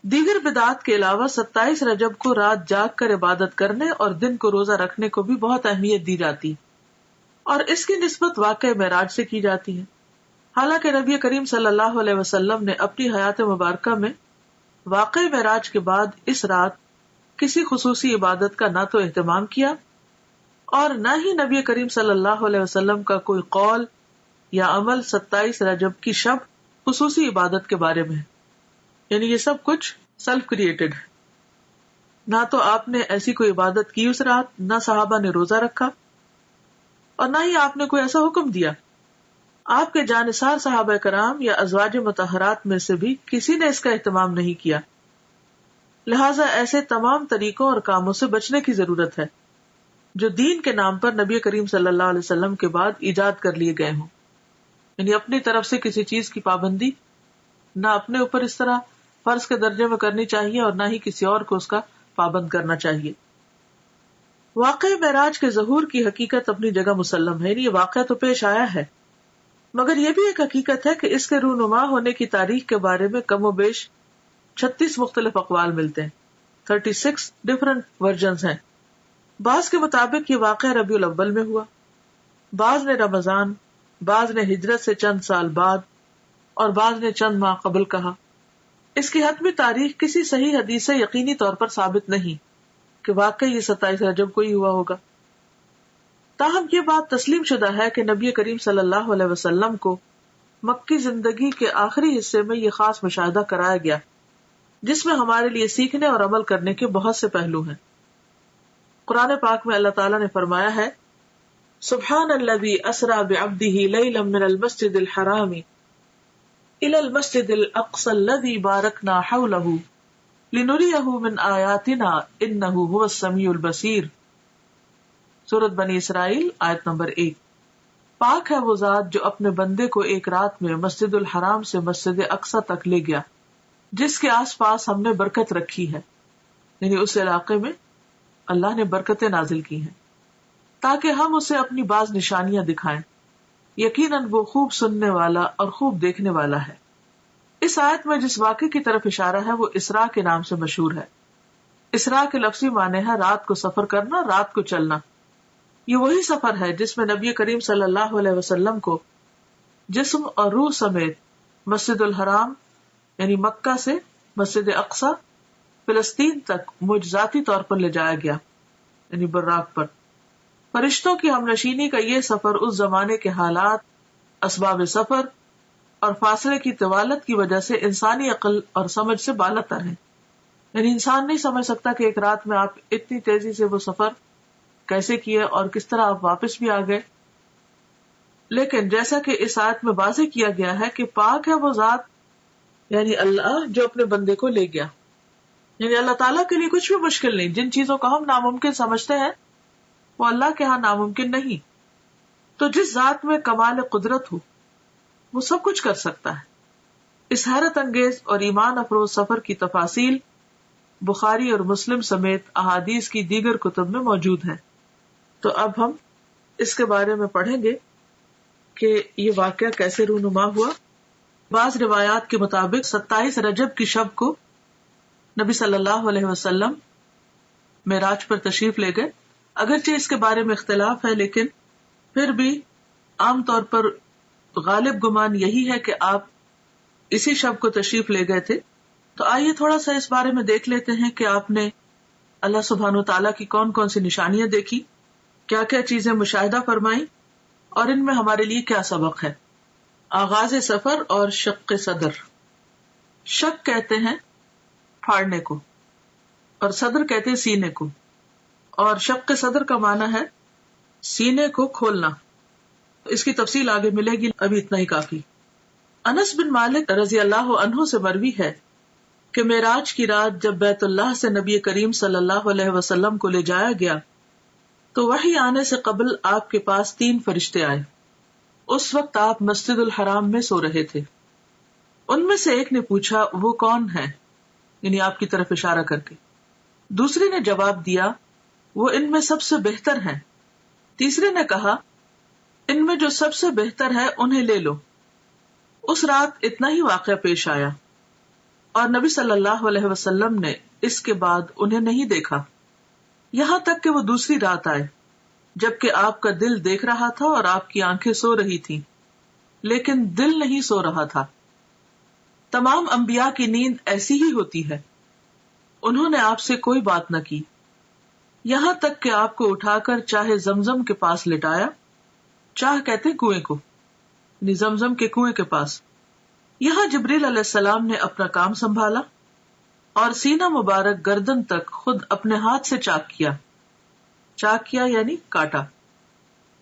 دیگر بدعات کے علاوہ 27 رجب کو رات جاگ کر عبادت کرنے اور دن کو روزہ رکھنے کو بھی بہت اہمیت دی جاتی ہے اور اس کی نسبت واقعہ معراج سے کی جاتی ہے. حالانکہ نبی کریم صلی اللہ علیہ وسلم نے اپنی حیات مبارکہ میں واقع معراج کے بعد اس رات کسی خصوصی عبادت کا نہ تو اہتمام کیا اور نہ ہی نبی کریم صلی اللہ علیہ وسلم کا کوئی قول یا عمل 27 رجب کی شب خصوصی عبادت کے بارے میں ہے. یعنی یہ سب کچھ سیلف کریٹڈ ہے. نہ تو آپ نے ایسی کوئی عبادت کی اس رات، نہ صحابہ نے روزہ رکھا، اور نہ ہی آپ نے کوئی ایسا حکم دیا. آپ کے جانثار صحابہ کرام یا ازواج مطہرات میں سے بھی کسی نے اس کا اہتمام نہیں کیا. لہٰذا ایسے تمام طریقوں اور کاموں سے بچنے کی ضرورت ہے جو دین کے نام پر نبی کریم صلی اللہ علیہ وسلم کے بعد ایجاد کر لیے گئے ہوں. یعنی اپنی طرف سے کسی چیز کی پابندی نہ اپنے اوپر اس طرح فرض کے درجے میں کرنی چاہیے اور نہ ہی کسی اور کو اس کا پابند کرنا چاہیے. واقع معراج کے ظہور کی حقیقت اپنی جگہ مسلم ہے. یہ واقعہ تو پیش آیا ہے، مگر یہ بھی ایک حقیقت ہے کہ اس کے رونما ہونے کی تاریخ کے بارے میں کم و بیش 36 مختلف اقوال ملتے ہیں. 36 ڈفرنٹ ورژنز ہیں. بعض کے مطابق یہ واقعہ ربیع الاول میں ہوا، بعض نے رمضان، بعض نے ہجرت سے چند سال بعد اور بعض نے چند ماہ قبل کہا. اس کی حتمی تاریخ کسی صحیح حدیث سے یقینی طور پر ثابت نہیں کہ واقعی یہ 27 رجب کو ہی ہوا ہوگا. تاہم یہ بات تسلیم شدہ ہے کہ نبی کریم صلی اللہ علیہ وسلم کو مکی زندگی کے آخری حصے میں یہ خاص مشاہدہ کرایا گیا جس میں ہمارے لیے سیکھنے اور عمل کرنے کے بہت سے پہلو ہیں. قرآن پاک میں اللہ تعالیٰ نے فرمایا ہے، سبحان الذی اسری بعبدہ لیلا من المسجد الحرام الی المسجد الاقصی الذی بارکنا حولہ لنریہ من آیاتنا انہ هو السمیع البصیر. سورۃ بنی اسرائیل آیت نمبر 1. پاک ہے وہ ذات جو اپنے بندے کو ایک رات میں مسجد الحرام سے مسجد اقصی تک لے گیا جس کے آس پاس ہم نے برکت رکھی ہے. یعنی اس علاقے میں اللہ نے برکتیں نازل کی ہیں تاکہ ہم اسے اپنی بعض نشانیاں دکھائیں. یقیناً وہ خوب سننے والا اور خوب دیکھنے والا ہے. اس آیت میں جس واقعے کی طرف اشارہ ہے وہ اسراء کے نام سے مشہور ہے. اسراء کے لفظی معنی ہے رات کو سفر کرنا، رات کو چلنا. یہ وہی سفر ہے جس میں نبی کریم صلی اللہ علیہ وسلم کو جسم اور روح سمیت مسجد الحرام یعنی مکہ سے مسجد اقصی فلسطین تک معجزاتی طور پر لے جایا گیا، یعنی براق پر. فرشتوں کی ہمنشینی کا یہ سفر اس زمانے کے حالات، اسباب سفر اور فاصلے کی طوالت کی وجہ سے انسانی عقل اور سمجھ سے بالا تر ہے. یعنی انسان نہیں سمجھ سکتا کہ ایک رات میں آپ اتنی تیزی سے وہ سفر کیسے کیے اور کس طرح آپ واپس بھی آ گئے. لیکن جیسا کہ اس آیت میں واضح کیا گیا ہے کہ پاک ہے وہ ذات یعنی اللہ جو اپنے بندے کو لے گیا. یعنی اللہ تعالیٰ کے لیے کچھ بھی مشکل نہیں. جن چیزوں کو ہم ناممکن سمجھتے ہیں وہ اللہ کے ہاں ناممکن نہیں. تو جس ذات میں کمال قدرت ہو وہ سب کچھ کر سکتا ہے. اس حیرت انگیز اور ایمان افروز سفر کی تفاصیل بخاری اور مسلم سمیت احادیث کی دیگر کتب میں موجود ہیں. تو اب ہم اس کے بارے میں پڑھیں گے کہ یہ واقعہ کیسے رونما ہوا. بعض روایات کے مطابق 27 رجب کی شب کو نبی صلی اللہ علیہ وسلم معراج پر تشریف لے گئے. اگرچہ اس کے بارے میں اختلاف ہے لیکن پھر بھی عام طور پر غالب گمان یہی ہے کہ آپ اسی شب کو تشریف لے گئے تھے. تو آئیے تھوڑا سا اس بارے میں دیکھ لیتے ہیں کہ آپ نے اللہ سبحانہ و تعالیٰ کی کون کون سی نشانیاں دیکھی، کیا کیا چیزیں مشاہدہ فرمائیں اور ان میں ہمارے لیے کیا سبق ہے. آغاز سفر اور شق صدر. شق کہتے ہیں پھاڑنے کو اور صدر کہتے ہیں سینے کو، اور شق صدر کا معنی ہے سینے کو کھولنا. اس کی تفصیل آگے ملے گی، ابھی اتنا ہی کافی. انس بن مالک رضی اللہ عنہ سے مروی ہے کہ معراج کی رات جب بیت اللہ سے نبی کریم صلی اللہ علیہ وسلم کو لے جایا گیا تو وحی آنے سے قبل آپ کے پاس 3 فرشتے آئے. اس وقت آپ مسجد الحرام میں سو رہے تھے. ان میں سے ایک نے پوچھا وہ کون ہے، یعنی آپ کی طرف اشارہ کر کے. دوسرے نے جواب دیا وہ ان میں سب سے بہتر ہیں. تیسرے نے کہا ان میں جو سب سے بہتر ہے انہیں لے لو. اس رات اتنا ہی واقعہ پیش آیا اور نبی صلی اللہ علیہ وسلم نے اس کے بعد انہیں نہیں دیکھا یہاں تک کہ وہ دوسری رات آئے جبکہ آپ کا دل دیکھ رہا تھا اور آپ کی آنکھیں سو رہی تھیں. لیکن دل نہیں سو رہا تھا. تمام انبیاء کی نیند ایسی ہی ہوتی ہے. انہوں نے آپ سے کوئی بات نہ کی یہاں تک کہ آپ کو اٹھا کر چاہے زمزم کے پاس لٹایا. چاہ کہتے ہیں کنویں کو، یعنی زمزم کے کنویں کے پاس. یہاں جبریل علیہ السلام نے اپنا کام سنبھالا اور سینہ مبارک گردن تک خود اپنے ہاتھ سے چاک کیا. چاک کیا یعنی کاٹا،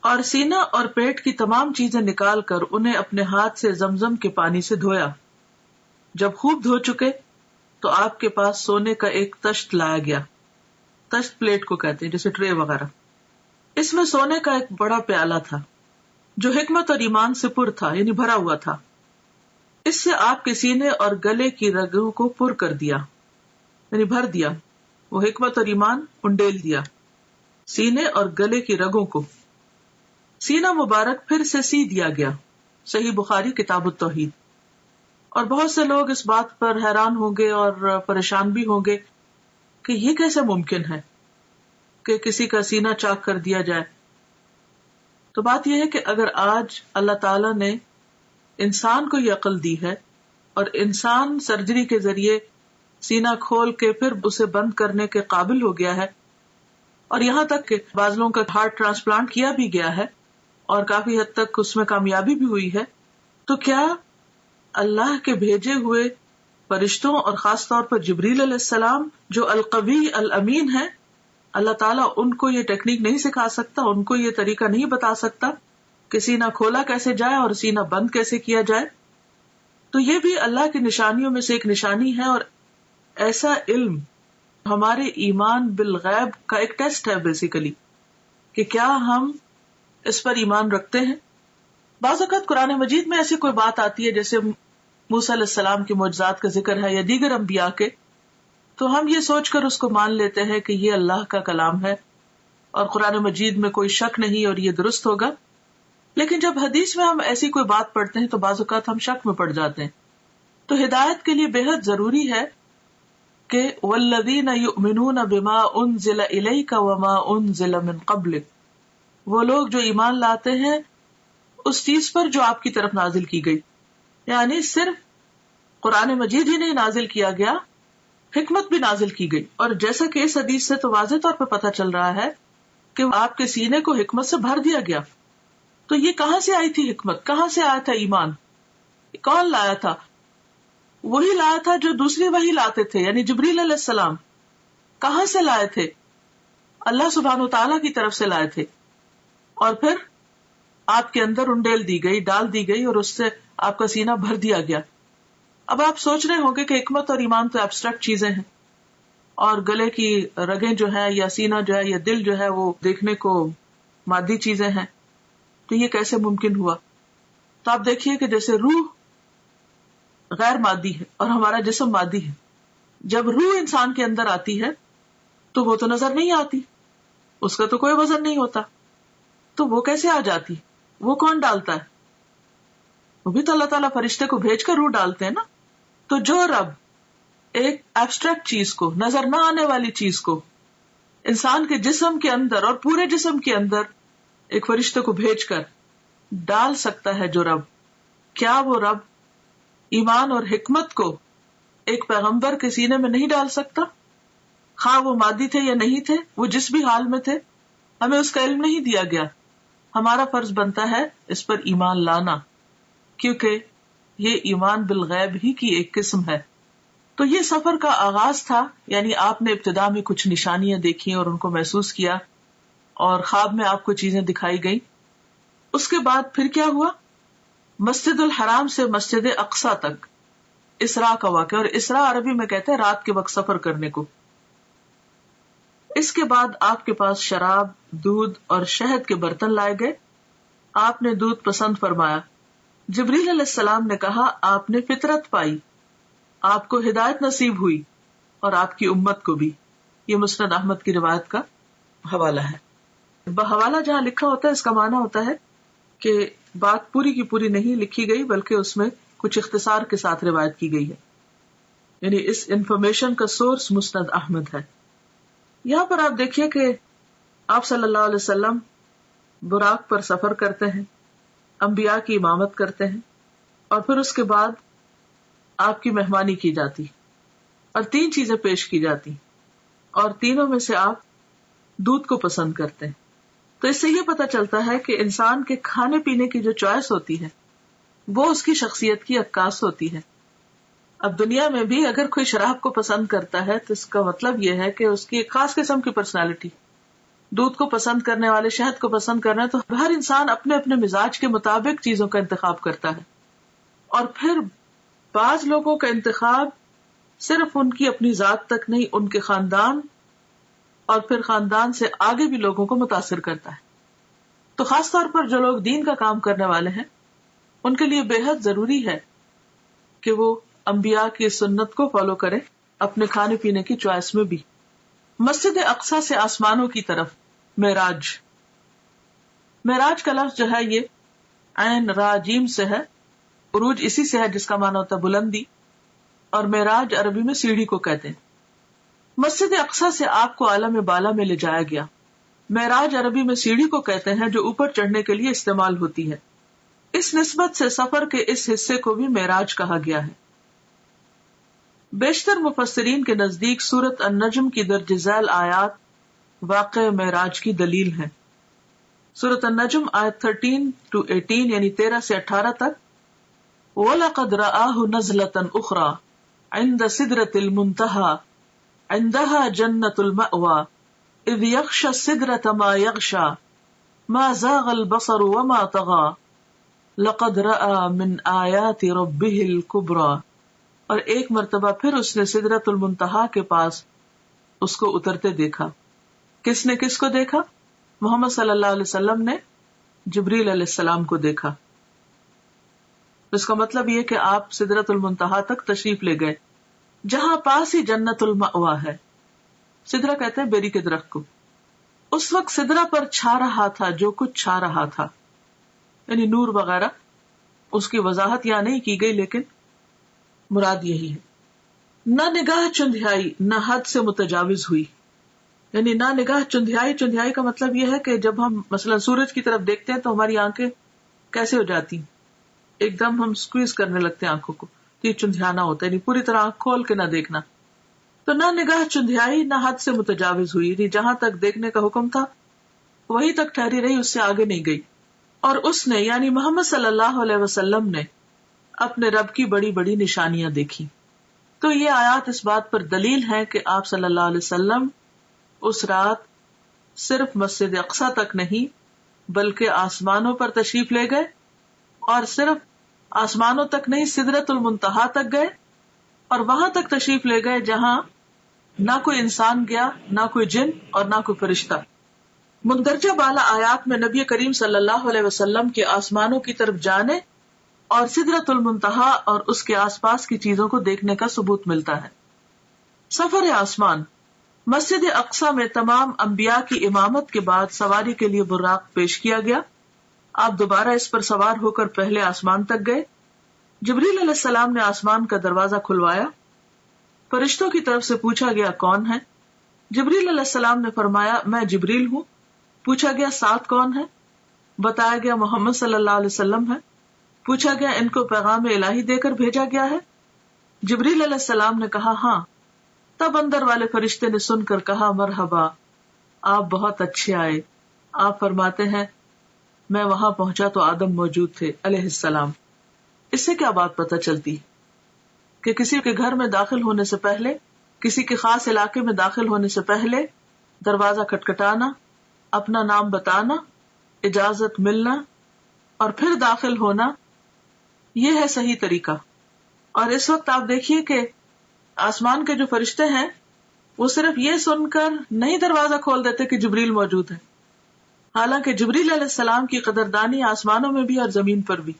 اور سینہ اور پیٹ کی تمام چیزیں نکال کر انہیں اپنے ہاتھ سے زمزم کے پانی سے دھویا. جب خوب دھو چکے تو آپ کے پاس سونے کا ایک تشت لایا گیا. تشت پلیٹ کو کہتے ہیں، جیسے ٹرے وغیرہ. اس میں سونے کا ایک بڑا پیالہ تھا جو حکمت اور ایمان سے پر تھا، یعنی بھرا ہوا تھا. اس سے آپ کے سینے اور گلے کی رگوں کو پر کر دیا، یعنی بھر دیا. وہ حکمت اور ایمان انڈیل دیا سینے اور گلے کی رگوں کو. سینہ مبارک پھر سے سی دیا گیا. صحیح بخاری کتاب التوحید. اور بہت سے لوگ اس بات پر حیران ہوں گے اور پریشان بھی ہوں گے کہ یہ کیسے ممکن ہے کہ کسی کا سینہ چاک کر دیا جائے. تو بات یہ ہے کہ اگر آج اللہ تعالیٰ نے انسان کو یہ عقل دی ہے اور انسان سرجری کے ذریعے سینہ کھول کے پھر اسے بند کرنے کے قابل ہو گیا ہے، اور یہاں تک کہ بعض لوگوں کا ہارٹ ٹرانسپلانٹ کیا بھی گیا ہے اور کافی حد تک اس میں کامیابی بھی ہوئی ہے، تو کیا اللہ کے بھیجے ہوئے فرشتوں اور خاص طور پر جبریل علیہ السلام جو القوی الامین ہے، اللہ تعالیٰ ان کو یہ ٹیکنیک نہیں سکھا سکتا، ان کو یہ طریقہ نہیں بتا سکتا کہ سینہ کھولا کیسے جائے اور سینہ بند کیسے کیا جائے؟ تو یہ بھی اللہ کی نشانیوں میں سے ایک نشانی ہے، اور ایسا علم ہمارے ایمان بالغیب کا ایک ٹیسٹ ہے بیسیکلی، کہ کیا ہم اس پر ایمان رکھتے ہیں. بعض اوقات قرآن مجید میں ایسی کوئی بات آتی ہے جیسے موسیٰ علیہ السلام کے معجزات کا ذکر ہے یا دیگر انبیاء کے، تو ہم یہ سوچ کر اس کو مان لیتے ہیں کہ یہ اللہ کا کلام ہے اور قرآن مجید میں کوئی شک نہیں اور یہ درست ہوگا. لیکن جب حدیث میں ہم ایسی کوئی بات پڑھتے ہیں تو بعض اوقات ہم شک میں پڑ جاتے ہیں. تو ہدایت کے لیے بے حد ضروری ہے کہ والذین یؤمنون بما انزل الیک وما انزل من قبلک، وہ لوگ جو ایمان لاتے ہیں اس چیز پر جو آپ کی طرف نازل کی گئی. یعنی صرف قرآن مجید ہی نہیں نازل کیا گیا، حکمت بھی نازل کی گئی. اور جیسا کہ اس حدیث سے تو واضح طور پہ پتہ چل رہا ہے کہ آپ کے سینے کو حکمت سے بھر دیا گیا. تو یہ کہاں سے آئی تھی حکمت؟ کہاں سے آیا تھا ایمان؟ کون لایا تھا؟ وہی لایا تھا جو دوسری وحی لاتے تھے، یعنی جبریل علیہ السلام. کہاں سے لائے تھے؟ اللہ سبحانہ وتعالیٰ کی طرف سے لائے تھے، اور پھر آپ کے اندر انڈیل دی گئی، ڈال دی گئی، اور اس سے آپ کا سینہ بھر دیا گیا. اب آپ سوچ رہے ہوں گے کہ حکمت اور ایمان تو ایبسٹریکٹ چیزیں ہیں، اور گلے کی رگیں جو ہے یا سینہ جو ہے یا دل جو ہے وہ دیکھنے کو مادی چیزیں ہیں، تو یہ کیسے ممکن ہوا؟ تو آپ دیکھیے کہ جیسے روح غیر مادی ہے اور ہمارا جسم مادی ہے. جب روح انسان کے اندر آتی ہے تو وہ تو نظر نہیں آتی، اس کا تو کوئی وزن نہیں ہوتا، تو وہ کیسے آ جاتی؟ وہ کون ڈالتا ہے؟ وہ بھی تو اللہ تعالیٰ فرشتے کو بھیج کر روح ڈالتے ہیں نا. تو جو رب ایک ایبسٹریکٹ چیز کو، نظر نہ آنے والی چیز کو انسان کے جسم کے اندر اور پورے جسم کے اندر ایک فرشتے کو بھیج کر ڈال سکتا ہے، جو رب، کیا وہ رب ایمان اور حکمت کو ایک پیغمبر کے سینے میں نہیں ڈال سکتا؟ خواہ وہ مادی تھے یا نہیں تھے، وہ جس بھی حال میں تھے، ہمیں اس کا علم نہیں دیا گیا. ہمارا فرض بنتا ہے اس پر ایمان لانا، کیونکہ یہ ایمان بالغیب ہی کی ایک قسم ہے. تو یہ سفر کا آغاز تھا، یعنی آپ نے ابتدا میں کچھ نشانیاں دیکھی اور ان کو محسوس کیا، اور خواب میں آپ کو چیزیں دکھائی گئی. اس کے بعد پھر کیا ہوا؟ مسجد الحرام سے مسجد اقصی تک اسراء کا واقعہ، اور اسراء عربی میں کہتے ہیں رات کے وقت سفر کرنے کو. اس کے بعد آپ کے پاس شراب، دودھ اور شہد کے برتن لائے گئے. آپ نے دودھ پسند فرمایا. جبریل علیہ السلام نے کہا آپ نے فطرت پائی، آپ کو ہدایت نصیب ہوئی، اور آپ کی امت کو بھی. یہ مسند احمد کی روایت کا حوالہ ہے. حوالہ جہاں لکھا ہوتا ہے اس کا معنی ہوتا ہے کہ بات پوری کی پوری نہیں لکھی گئی، بلکہ اس میں کچھ اختصار کے ساتھ روایت کی گئی ہے. یعنی اس انفارمیشن کا سورس مسند احمد ہے. یہاں پر آپ دیکھیے کہ آپ صلی اللہ علیہ وسلم براق پر سفر کرتے ہیں، انبیاء کی امامت کرتے ہیں، اور پھر اس کے بعد آپ کی مہمانی کی جاتی اور 3 چیزیں پیش کی جاتی، اور تینوں میں سے آپ دودھ کو پسند کرتے ہیں. تو اس سے یہ پتہ چلتا ہے کہ انسان کے کھانے پینے کی جو چوائس ہوتی ہے وہ اس کی شخصیت کی عکاس ہوتی ہے. اب دنیا میں بھی اگر کوئی شراب کو پسند کرتا ہے تو اس کا مطلب یہ ہے کہ اس کی ایک خاص قسم کی پرسنالٹی. دودھ کو پسند کرنے والے شہد کو پسند کرنا، تو ہر انسان اپنے اپنے مزاج کے مطابق چیزوں کا انتخاب کرتا ہے. اور پھر بعض لوگوں کا انتخاب صرف ان کی اپنی ذات تک نہیں، ان کے خاندان اور پھر خاندان سے آگے بھی لوگوں کو متاثر کرتا ہے. تو خاص طور پر جو لوگ دین کا کام کرنے والے ہیں ان کے لیے بے حد ضروری ہے کہ وہ انبیاء کی سنت کو فالو کریں اپنے کھانے پینے کی چوائس میں بھی. مسجد اقصی سے آسمانوں کی طرف معراج. معراج کا لفظ جو ہے یہ عین را جیم سے ہے. عروج اسی سے ہے جس کا معنی ہوتا ہے بلندی، اور معراج عربی میں سیڑھی کو کہتے ہیں. مسجد اقصی سے آپ کو عالم بالا میں لے جایا گیا. معراج عربی میں سیڑھی کو کہتے ہیں جو اوپر چڑھنے کے لیے استعمال ہوتی ہے. اس نسبت سے سفر کے اس حصے کو بھی معراج کہا گیا ہے. بیشتر مفسرین کے نزدیک سورۃ النجم کی درج ذیل آیات واقع معراج کی دلیل ہیں. سورۃ النجم آیت 13-18 یعنی 13 سے 18 تک. وَلَقَدْ رَآهُ نَزْلَةً أُخْرَى عِنْدَ سِدْرَةِ الْمُنْتَهَى عِنْدَهَا جَنَّةُ الْمَأْوَى إِذْ يَغْشَى السِّدْرَةَ مَا يَغْشَى مَا زَاغَ الْبَصَرُ وَمَا طَغَى لَقَدْ رَأَى مِنْ آيَاتِ رَبِّهِ الْكُبْرَى. اور ایک مرتبہ پھر اس نے سدرۃ المنتہا کے پاس اس کو اترتے دیکھا. کس نے کس کو دیکھا؟ محمد صلی اللہ علیہ وسلم نے جبریل علیہ السلام کو دیکھا. اس کا مطلب یہ کہ آپ سدرۃ المنتہا تک تشریف لے گئے جہاں پاس ہی جنت المأوا ہے. سدرہ کہتے ہیں بیری کے درخت کو. اس وقت سدرہ پر چھا رہا تھا جو کچھ چھا رہا تھا، یعنی نور وغیرہ. اس کی وضاحت یہاں نہیں کی گئی لیکن مراد یہی ہے. نہ نگاہ چندھیائی نہ حد سے متجاوز ہوئی، یعنی نہ نگاہ چندھیائی. چندھیائی کا مطلب یہ ہے کہ جب ہم مثلا سورج کی طرف دیکھتے ہیں تو ہماری آنکھیں کیسے ہو جاتی ہیں، ایک دم ہم سکویز کرنے لگتے ہیں آنکھوں کو. یہ چندھیانا ہوتا ہے، یعنی پوری طرح آنکھ کھول کے نہ دیکھنا. تو نہ نگاہ چندھیائی نہ حد سے متجاوز ہوئی، یعنی جہاں تک دیکھنے کا حکم تھا وہی تک ٹھہری رہی، اس سے آگے نہیں گئی. اور اس نے یعنی محمد صلی اللہ علیہ وسلم نے اپنے رب کی بڑی بڑی نشانیاں دیکھی. تو یہ آیات اس بات پر دلیل ہے کہ آپ صلی اللہ علیہ وسلم اس رات صرف مسجد اقصی تک نہیں بلکہ آسمانوں پر تشریف لے گئے، اور صرف آسمانوں تک نہیں سدرۃ المنتہا تک گئے، اور وہاں تک تشریف لے گئے جہاں نہ کوئی انسان گیا، نہ کوئی جن اور نہ کوئی فرشتہ. مندرجہ بالا آیات میں نبی کریم صلی اللہ علیہ وسلم کے آسمانوں کی طرف جانے اور سدرۃ المنتہا اور اس کے آس پاس کی چیزوں کو دیکھنے کا ثبوت ملتا ہے. سفر آسمان. مسجد اقصی میں تمام انبیاء کی امامت کے بعد سواری کے لیے براق پیش کیا گیا. آپ دوبارہ اس پر سوار ہو کر پہلے آسمان تک گئے. جبریل علیہ السلام نے آسمان کا دروازہ کھلوایا. فرشتوں کی طرف سے پوچھا گیا کون ہے؟ جبریل علیہ السلام نے فرمایا میں جبریل ہوں. پوچھا گیا ساتھ کون ہے؟ بتایا گیا محمد صلی اللہ علیہ وسلم ہے. پوچھا گیا ان کو پیغام الہی دے کر بھیجا گیا ہے؟ جبریل علیہ السلام نے کہا ہاں. تب اندر والے فرشتے نے سن کر کہا مرحبا، آپ بہت اچھے آئے. آپ فرماتے ہیں میں وہاں پہنچا تو آدم موجود تھے علیہ السلام. اس سے کیا بات پتہ چلتی کہ کسی کے گھر میں داخل ہونے سے پہلے، کسی کے خاص علاقے میں داخل ہونے سے پہلے دروازہ کھٹکھٹانا، اپنا نام بتانا، اجازت ملنا اور پھر داخل ہونا، یہ ہے صحیح طریقہ. اور اس وقت آپ دیکھیے کہ آسمان کے جو فرشتے ہیں وہ صرف یہ سن کر نہیں دروازہ کھول دیتے کہ جبریل موجود ہے، حالانکہ جبریل علیہ السلام کی قدردانی آسمانوں میں بھی اور زمین پر بھی.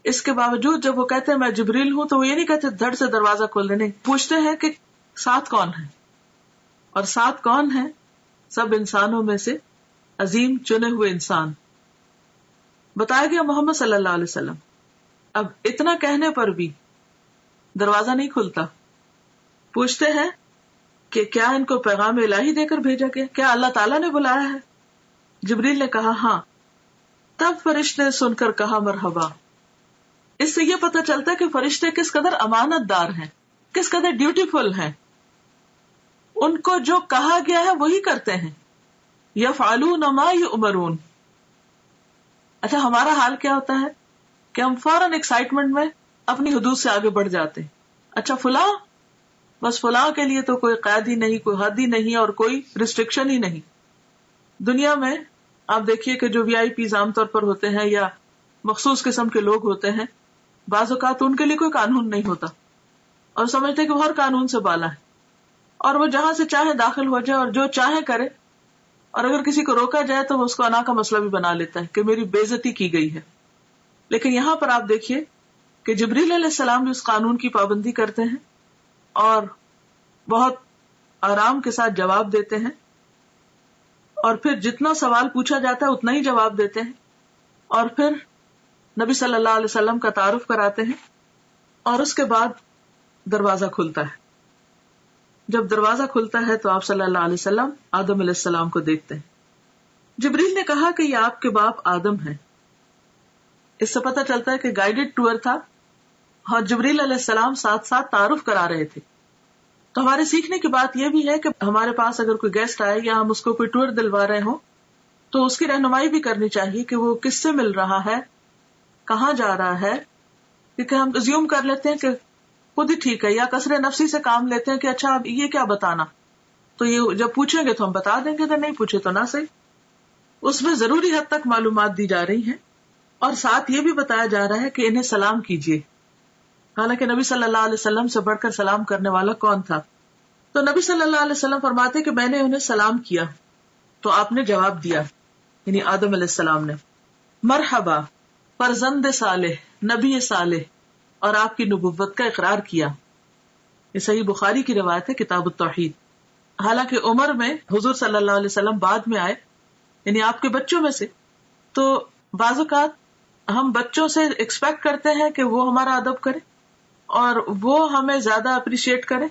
اس کے باوجود جب وہ کہتے ہیں میں جبریل ہوں تو وہ یہ نہیں کہتے دھڑ سے دروازہ کھول دے، نہیں، پوچھتے ہیں کہ ساتھ کون ہے. اور ساتھ کون ہے؟ سب انسانوں میں سے عظیم چنے ہوئے انسان. بتایا گیا محمد صلی اللہ علیہ وسلم. اب اتنا کہنے پر بھی دروازہ نہیں کھلتا. پوچھتے ہیں کہ کیا ان کو پیغام الہی دے کر بھیجا گیا؟ کیا اللہ تعالیٰ نے بلایا ہے؟ جبریل نے کہا ہاں. تب فرشتے نے سن کر کہا مرحبا. اس سے یہ پتہ چلتا ہے کہ فرشتے کس قدر امانت دار ہیں، کس قدر ڈیوٹیفل ہیں. ان کو جو کہا گیا ہے وہی کرتے ہیں. یفعلون ما یؤمرون. اچھا ہمارا حال کیا ہوتا ہے کہ ہم فوراً ایکسائٹمنٹ میں اپنی حدود سے آگے بڑھ جاتے ہیں. اچھا فلاں، بس فلاں کے لیے تو کوئی قید ہی نہیں، کوئی حد ہی نہیں اور کوئی ریسٹرکشن ہی نہیں. دنیا میں آپ دیکھیے کہ جو VIP عام طور پر ہوتے ہیں یا مخصوص قسم کے لوگ ہوتے ہیں، بعض اوقات ان کے لیے کوئی قانون نہیں ہوتا اور سمجھتے کہ وہ ہر قانون سے بالا ہے اور وہ جہاں سے چاہے داخل ہو جائے اور جو چاہے کرے، اور اگر کسی کو روکا جائے تو وہ اس کو انا کا مسئلہ بھی بنا لیتا ہے کہ میری بے عزتی کی گئی ہے. لیکن یہاں پر آپ دیکھیے کہ جبریل علیہ السلام بھی اس قانون کی پابندی کرتے ہیں اور بہت آرام کے ساتھ جواب دیتے ہیں، اور پھر جتنا سوال پوچھا جاتا ہے اتنا ہی جواب دیتے ہیں، اور پھر نبی صلی اللہ علیہ وسلم کا تعارف کراتے ہیں، اور اس کے بعد دروازہ کھلتا ہے. جب دروازہ کھلتا ہے تو آپ صلی اللہ علیہ وسلم آدم علیہ السلام کو دیکھتے ہیں. جبریل نے کہا کہ یہ آپ کے باپ آدم ہیں. اس سے پتہ چلتا ہے کہ گائیڈڈ ٹور تھا اور جبریل علیہ السلام ساتھ ساتھ تعارف کرا رہے تھے. تو ہمارے سیکھنے کی بات یہ بھی ہے کہ ہمارے پاس اگر کوئی گیسٹ آئے یا ہم اس کو کوئی ٹور دلوا رہے ہوں تو اس کی رہنمائی بھی کرنی چاہیے کہ وہ کس سے مل رہا ہے، کہاں جا رہا ہے. کیونکہ ہم ازیوم کر لیتے ہیں کہ خود ہی ٹھیک ہے، یا کثر نفسی سے کام لیتے ہیں کہ اچھا اب یہ کیا بتانا، تو یہ جب پوچھیں گے تو ہم بتا دیں گے، تو نہیں پوچھے تو نہ صحیح. اس میں ضروری حد تک معلومات دی جا رہی ہیں اور ساتھ یہ بھی بتایا جا رہا ہے کہ انہیں سلام کیجیے. حالانکہ نبی صلی اللہ علیہ وسلم سے بڑھ کر سلام کرنے والا کون تھا؟ تو نبی صلی اللہ علیہ وسلم فرماتے کہ میں نے انہیں سلام کیا تو آپ نے جواب دیا، یعنی آدم علیہ السلام نے، مرحبا فرزند صالح، نبی صالح، اور آپ کی نبوت کا اقرار کیا. یہ صحیح بخاری کی روایت ہے کتاب التوحید. حالانکہ عمر میں حضور صلی اللہ علیہ وسلم بعد میں آئے، یعنی آپ کے بچوں میں سے، تو بعض اوقات ہم بچوں سے ایکسپیکٹ کرتے ہیں کہ وہ ہمارا ادب کرے اور وہ ہمیں زیادہ اپریشیٹ کرے،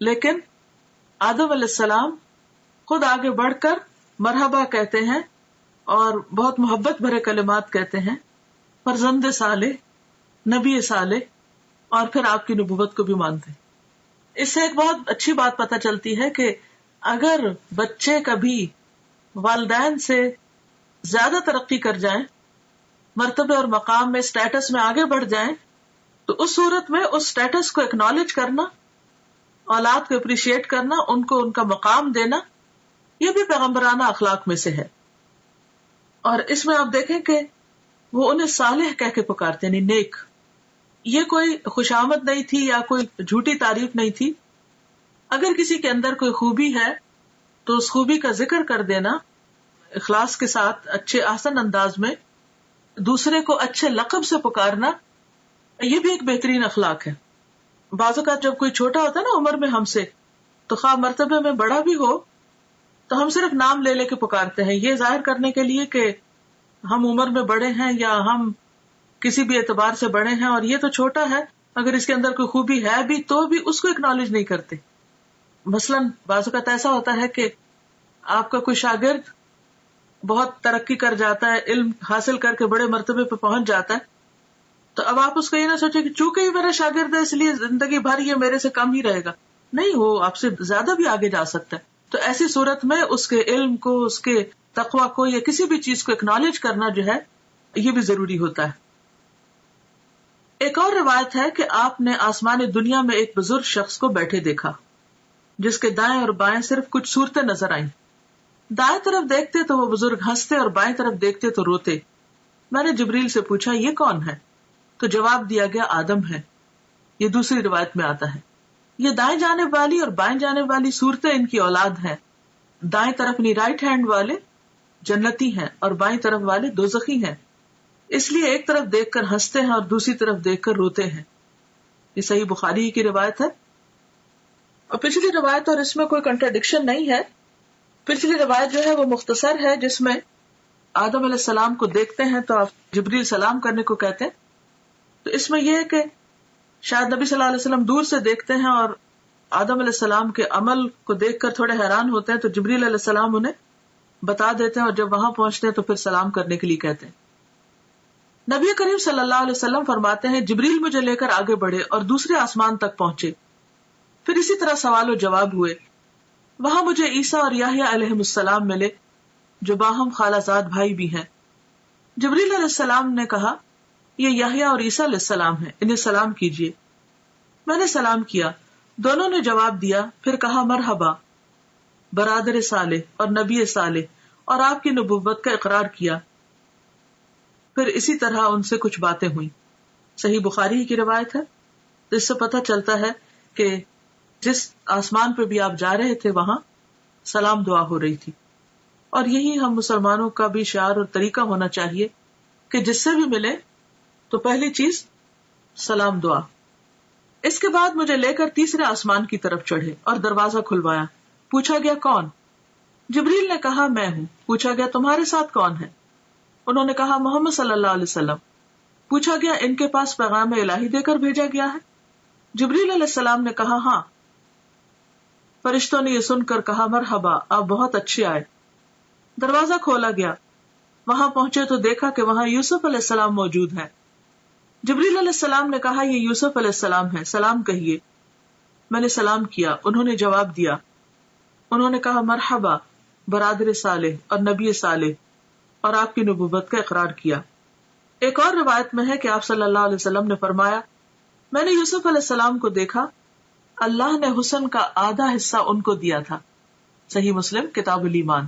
لیکن آدم علیہ السلام خود آگے بڑھ کر مرحبا کہتے ہیں اور بہت محبت بھرے کلمات کہتے ہیں، فرزند صالح، نبی صالح، اور پھر آپ کی نبوت کو بھی مانتے ہیں. اس سے ایک بہت اچھی بات پتہ چلتی ہے کہ اگر بچے کبھی والدین سے زیادہ ترقی کر جائیں، مرتبے اور مقام میں، اسٹیٹس میں آگے بڑھ جائیں، تو اس صورت میں اس اسٹیٹس کو اکنالج کرنا، اولاد کو اپریشیٹ کرنا، ان کو ان کا مقام دینا، یہ بھی پیغمبرانہ اخلاق میں سے ہے. اور اس میں آپ دیکھیں کہ وہ انہیں صالح کہہ کے پکارتے یعنی نیک. یہ کوئی خوشامد نہیں تھی یا کوئی جھوٹی تعریف نہیں تھی. اگر کسی کے اندر کوئی خوبی ہے تو اس خوبی کا ذکر کر دینا اخلاص کے ساتھ، اچھے آسن انداز میں، دوسرے کو اچھے لقب سے پکارنا، یہ بھی ایک بہترین اخلاق ہے. بعض اوقات جب کوئی چھوٹا ہوتا ہے نا عمر میں ہم سے، تو خواہ مرتبے میں بڑا بھی ہو تو ہم صرف نام لے لے کے پکارتے ہیں، یہ ظاہر کرنے کے لیے کہ ہم عمر میں بڑے ہیں یا ہم کسی بھی اعتبار سے بڑے ہیں، اور یہ تو چھوٹا ہے، اگر اس کے اندر کوئی خوبی ہے بھی تو بھی اس کو اکنالج نہیں کرتے. مثلاً بعض اوقات ایسا ہوتا ہے کہ آپ کا کوئی شاگرد بہت ترقی کر جاتا ہے، علم حاصل کر کے بڑے مرتبے پہ پہنچ جاتا ہے، تو اب آپ اس کو یہ نہ سوچیں کہ چونکہ یہ میرا شاگرد ہے اس لیے زندگی بھر یہ میرے سے کم ہی رہے گا. نہیں، وہ آپ سے زیادہ بھی آگے جا سکتا ہے. تو ایسی صورت میں اس کے علم کو، اس کے تقویٰ کو یا کسی بھی چیز کو اکنالج کرنا جو ہے یہ بھی ضروری ہوتا ہے. ایک اور روایت ہے کہ آپ نے آسمان دنیا میں ایک بزرگ شخص کو بیٹھے دیکھا جس کے دائیں اور بائیں صرف کچھ صورتیں نظر آئیں. دائیں طرف دیکھتے تو وہ بزرگ ہنستے اور بائیں طرف دیکھتے تو روتے. میں نے جبریل سے پوچھا یہ کون ہے؟ تو جواب دیا گیا آدم ہے. یہ دوسری روایت میں آتا ہے. یہ دائیں جانب والی اور بائیں جانب والی صورتیں ان کی اولاد ہیں. دائیں طرف یعنی رائٹ ہینڈ والے جنتی ہیں اور بائیں طرف والے دوزخی ہیں، اس لیے ایک طرف دیکھ کر ہنستے ہیں اور دوسری طرف دیکھ کر روتے ہیں. یہ صحیح بخاری کی روایت ہے. اور پچھلی روایت اور اس میں کوئی کنٹراڈکشن نہیں ہے. پچھلی روایت جو ہے وہ مختصر ہے، جس میں آدم علیہ السلام کو دیکھتے ہیں تو آپ جبریل سلام کرنے کو کہتے ہیں. تو اس میں یہ ہے کہ شاید نبی صلی اللہ علیہ وسلم دور سے دیکھتے ہیں اور آدم علیہ السلام کے عمل کو دیکھ کر تھوڑے حیران ہوتے ہیں، تو جبریل علیہ السلام انہیں بتا دیتے ہیں اور جب وہاں پہنچتے ہیں تو پھر سلام کرنے کے لیے کہتے ہیں. نبی کریم صلی اللہ علیہ وسلم فرماتے ہیں جبریل مجھے لے کر آگے بڑھے اور دوسرے آسمان تک پہنچے، پھر اسی طرح سوال و جواب ہوئے. وہاں مجھے عیسیٰ اور یحییٰ علیہ السلام ملے جو باہم خالہ زاد بھائی بھی ہیں. جبریل علیہ السلام نے کہا یہ یحییٰ اور عیسیٰ علیہ السلام ہیں، انہیں سلام کیجیے. میں نے سلام کیا، دونوں نے جواب دیا. پھر کہا مرحبا برادر صالح اور نبی صالح، اور آپ کی نبوت کا اقرار کیا. پھر اسی طرح ان سے کچھ باتیں ہوئیں. صحیح بخاری کی روایت ہے. تو اس سے پتہ چلتا ہے کہ جس آسمان پہ بھی آپ جا رہے تھے وہاں سلام دعا ہو رہی تھی. اور یہی ہم مسلمانوں کا بھی شعار اور طریقہ ہونا چاہیے کہ جس سے بھی ملے تو پہلی چیز سلام دعا. اس کے بعد مجھے لے کر تیسرے آسمان کی طرف چڑھے اور دروازہ کھلوایا. پوچھا گیا کون؟ جبریل نے کہا میں ہوں. پوچھا گیا تمہارے ساتھ کون ہے؟ انہوں نے کہا محمد صلی اللہ علیہ وسلم. پوچھا گیا ان کے پاس پیغام الہی دے کر بھیجا گیا ہے؟ جبریل علیہ السلام نے کہا ہاں. فرشتوں نے یہ سن کر کہا مرحبا آپ بہت اچھے آئے. دروازہ کھولا گیا. وہاں پہنچے تو دیکھا کہ وہاں یوسف علیہ السلام موجود ہیں. جبریل علیہ السلام نے کہا یہ یوسف علیہ السلام ہے، سلام کہیے. میں نے سلام کیا، انہوں نے جواب دیا. انہوں نے کہا مرحبا برادر صالح اور نبی صالح، اور آپ کی نبوت کا اقرار کیا. ایک اور روایت میں ہے کہ آپ صلی اللہ علیہ وسلم نے فرمایا میں نے یوسف علیہ السلام کو دیکھا، اللہ نے حسن کا آدھا حصہ ان کو دیا تھا. صحیح مسلم کتاب الایمان.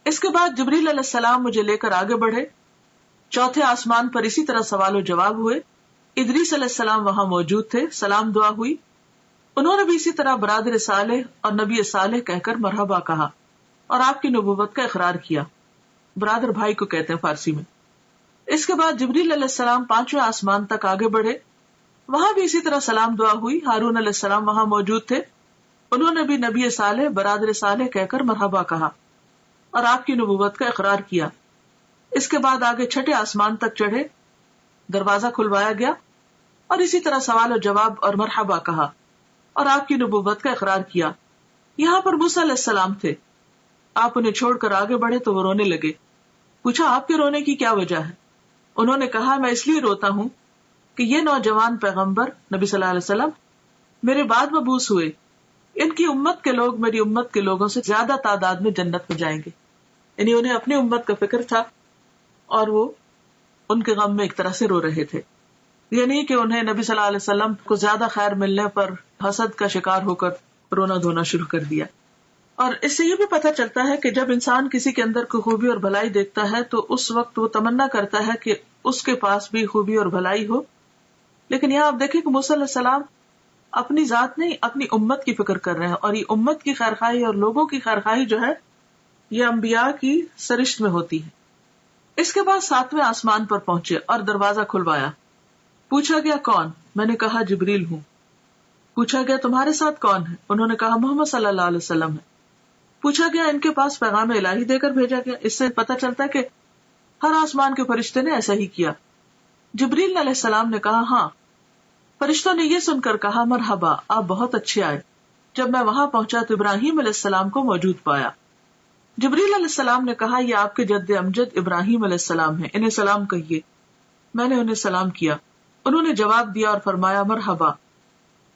اس کے بعد جبریل علیہ السلام مجھے لے کر آگے بڑھے. چوتھے آسمان پر اسی طرح سوال و جواب ہوئے. ادریس علیہ السلام وہاں موجود تھے، سلام دعا ہوئی. انہوں نے بھی اسی طرح برادر صالح اور نبی صالح کہہ کر مرحبا کہا اور آپ کی نبوت کا اقرار کیا. برادر بھائی کو کہتے ہیں فارسی میں. اس کے بعد جبریل علیہ السلام پانچویں آسمان تک آگے بڑھے. وہاں بھی اسی طرح سلام دعا ہوئی. ہارون علیہ السلام وہاں موجود تھے. انہوں نے بھی نبی صالح برادر صالح کہہ کر مرحبا کہا اور آپ کی نبوت کا اقرار کیا. اس کے بعد آگے چھٹے آسمان تک چڑھے. دروازہ کھلوایا گیا اور اسی طرح سوال و جواب اور مرحبا کہا اور آپ کی نبوت کا اقرار کیا. یہاں پر موسیٰ علیہ السلام تھے. آپ انہیں چھوڑ کر آگے بڑھے تو وہ رونے لگے. پوچھا آپ کے رونے کی کیا وجہ ہے؟ انہوں نے کہا میں اس لیے روتا ہوں کہ یہ نوجوان پیغمبر نبی صلی اللہ علیہ وسلم میرے بعد مبعوث ہوئے. ان کی امت کے لوگ میری امت کے لوگوں سے زیادہ تعداد میں جنت میں جائیں گے. یعنی انہیں اپنی امت کا فکر تھا اور وہ ان کے غم میں ایک طرح سے رو رہے تھے. یہ نہیں کہ انہیں نبی صلی اللہ علیہ وسلم کو زیادہ خیر ملنے پر حسد کا شکار ہو کر رونا دھونا شروع کر دیا. اور اس سے یہ بھی پتہ چلتا ہے کہ جب انسان کسی کے اندر کوئی خوبی اور بھلائی دیکھتا ہے تو اس وقت وہ تمنا کرتا ہے کہ اس کے پاس بھی خوبی اور بھلائی ہو. لیکن یہاں آپ دیکھیں کہ موسیٰ علیہ السلام اپنی ذات نہیں اپنی امت کی فکر کر رہے ہیں. اور یہ امت کی خیرخواہی اور لوگوں کی خیرخواہی جو ہے یہ انبیاء کی سرشت میں ہوتی ہے. اس کے بعد ساتویں آسمان پر پہنچے اور دروازہ کھلوایا. پوچھا گیا کون؟ میں نے کہا جبریل ہوں. پوچھا گیا تمہارے ساتھ کون ہے؟ انہوں نے کہا محمد صلی اللہ علیہ وسلم ہے. پوچھا گیا ان کے پاس پیغام الہی دے کر بھیجا گیا؟ اس سے پتہ چلتا ہے کہ ہر آسمان کے فرشتے نے ایسا ہی کیا. جبریل علیہ السلام نے کہا ہاں. فرشتوں نے یہ سن کر کہا مرحبا آپ بہت اچھے آئے. جب میں وہاں پہنچا تو ابراہیم علیہ السلام کو موجود پایا. جبریل علیہ السلام نے کہا یہ آپ کے جد امجد ابراہیم علیہ السلام ہیں، انہیں سلام کہیے. میں نے انہیں سلام کیا. انہوں نے جواب دیا اور فرمایا مرحبا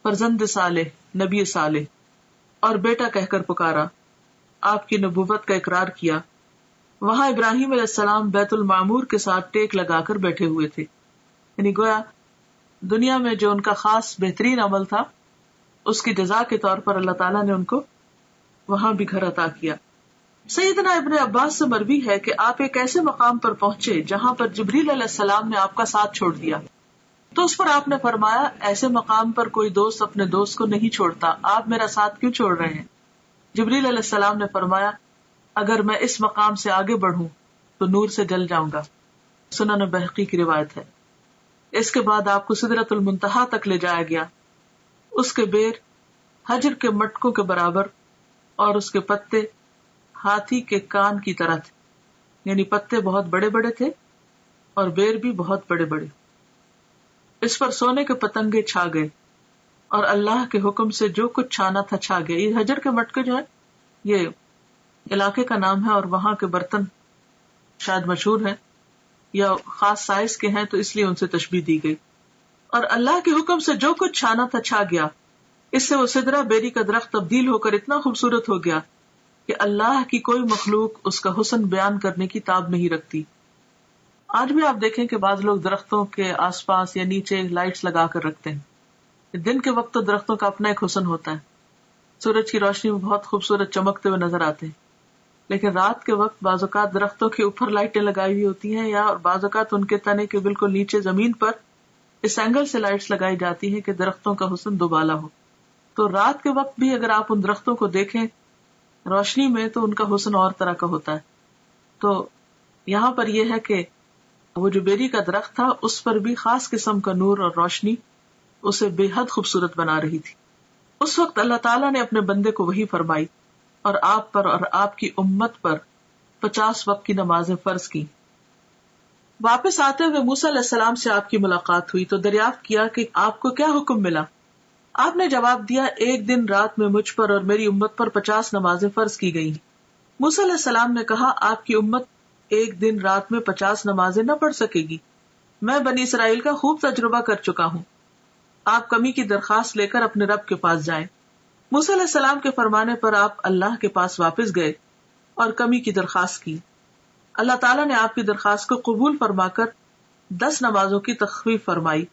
فرزند صالح نبی صالح، اور بیٹا کہہ کر پکارا. آپ کی نبوت کا اقرار کیا. وہاں ابراہیم علیہ السلام بیت المعمور کے ساتھ ٹیک لگا کر بیٹھے ہوئے تھے. یعنی گویا دنیا میں جو ان کا خاص بہترین عمل تھا اس کی جزا کے طور پر اللہ تعالیٰ نے ان کو وہاں بھی گھر عطا کیا. سیدنا ابن عباس سے مروی ہے کہ آپ ایک ایسے مقام پر پہنچے جہاں پر جبریل علیہ السلام نے آپ کا ساتھ چھوڑ دیا. تو اس پر آپ نے فرمایا ایسے مقام پر کوئی دوست اپنے دوست کو نہیں چھوڑتا، آپ میرا ساتھ کیوں چھوڑ رہے ہیں؟ جبریل علیہ السلام نے فرمایا اگر میں اس مقام سے آگے بڑھوں تو نور سے جل جاؤں گا. سنن بہقی کی روایت ہے. اس کے بعد آپ کو سدرۃ المنتہا تک لے جایا گیا. اس کے بیر حجر کے مٹکوں کے برابر اور اس کے پتے ہاتھی کے کان کی طرح تھے. یعنی پتے بہت بڑے بڑے تھے اور بیر بھی بہت بڑے بڑے. اس پر سونے کے پتنگے چھا گئے اور اللہ کے حکم سے جو کچھ چھانا تھا چھا گیا. یہ حجر کے مٹکے جو ہے یہ علاقے کا نام ہے اور وہاں کے برتن شاید مشہور ہیں. یا خاص سائز کے ہیں تو اس لیے ان سے تشبیہ دی گئی. اور اللہ کے حکم سے جو کچھ چھانا تھا چھا گیا. اس سے وہ سدرہ بیری کا درخت تبدیل ہو کر اتنا خوبصورت ہو گیا کہ اللہ کی کوئی مخلوق اس کا حسن بیان کرنے کی تاب نہیں رکھتی. آج بھی آپ دیکھیں کہ بعض لوگ درختوں کے آس پاس یا نیچے لائٹس لگا کر رکھتے ہیں. دن کے وقت تو درختوں کا اپنا ایک حسن ہوتا ہے, سورج کی روشنی میں بہت خوبصورت چمکتے ہوئے نظر آتے ہیں, لیکن رات کے وقت بعض اوقات درختوں کے اوپر لائٹیں لگائی ہوئی ہوتی ہیں یا بعض اوقات ان کے تنے کے بالکل نیچے زمین پر اس اینگل سے لائٹس لگائی جاتی ہیں کہ درختوں کا حسن دوبالا ہو. تو رات کے وقت بھی اگر آپ ان درختوں کو دیکھیں روشنی میں تو ان کا حسن اور طرح کا ہوتا ہے. تو یہاں پر یہ ہے کہ وہ جو بیری کا درخت تھا اس پر بھی خاص قسم کا نور اور روشنی اسے بے حد خوبصورت بنا رہی تھی. اس وقت اللہ تعالیٰ نے اپنے بندے کو وحی فرمائی اور آپ پر اور آپ کی امت پر 50 وقت کی نمازیں فرض کی. واپس آتے ہوئے موسیٰ علیہ السلام سے آپ کی ملاقات ہوئی تو دریافت کیا کہ آپ کو کیا حکم ملا. آپ نے جواب دیا, ایک دن رات میں مجھ پر اور میری امت پر 50 نمازیں فرض کی گئی. موسیٰ علیہ السلام نے کہا, آپ کی امت ایک دن رات میں 50 نمازیں نہ پڑھ سکے گی. میں بنی اسرائیل کا خوب تجربہ کر چکا ہوں. آپ کمی کی درخواست لے کر اپنے رب کے پاس جائیں. موسیٰ علیہ السلام کے فرمانے پر آپ اللہ کے پاس واپس گئے اور کمی کی درخواست کی. اللہ تعالیٰ نے آپ کی درخواست کو قبول فرما کر 10 نمازوں کی تخفیف فرمائی.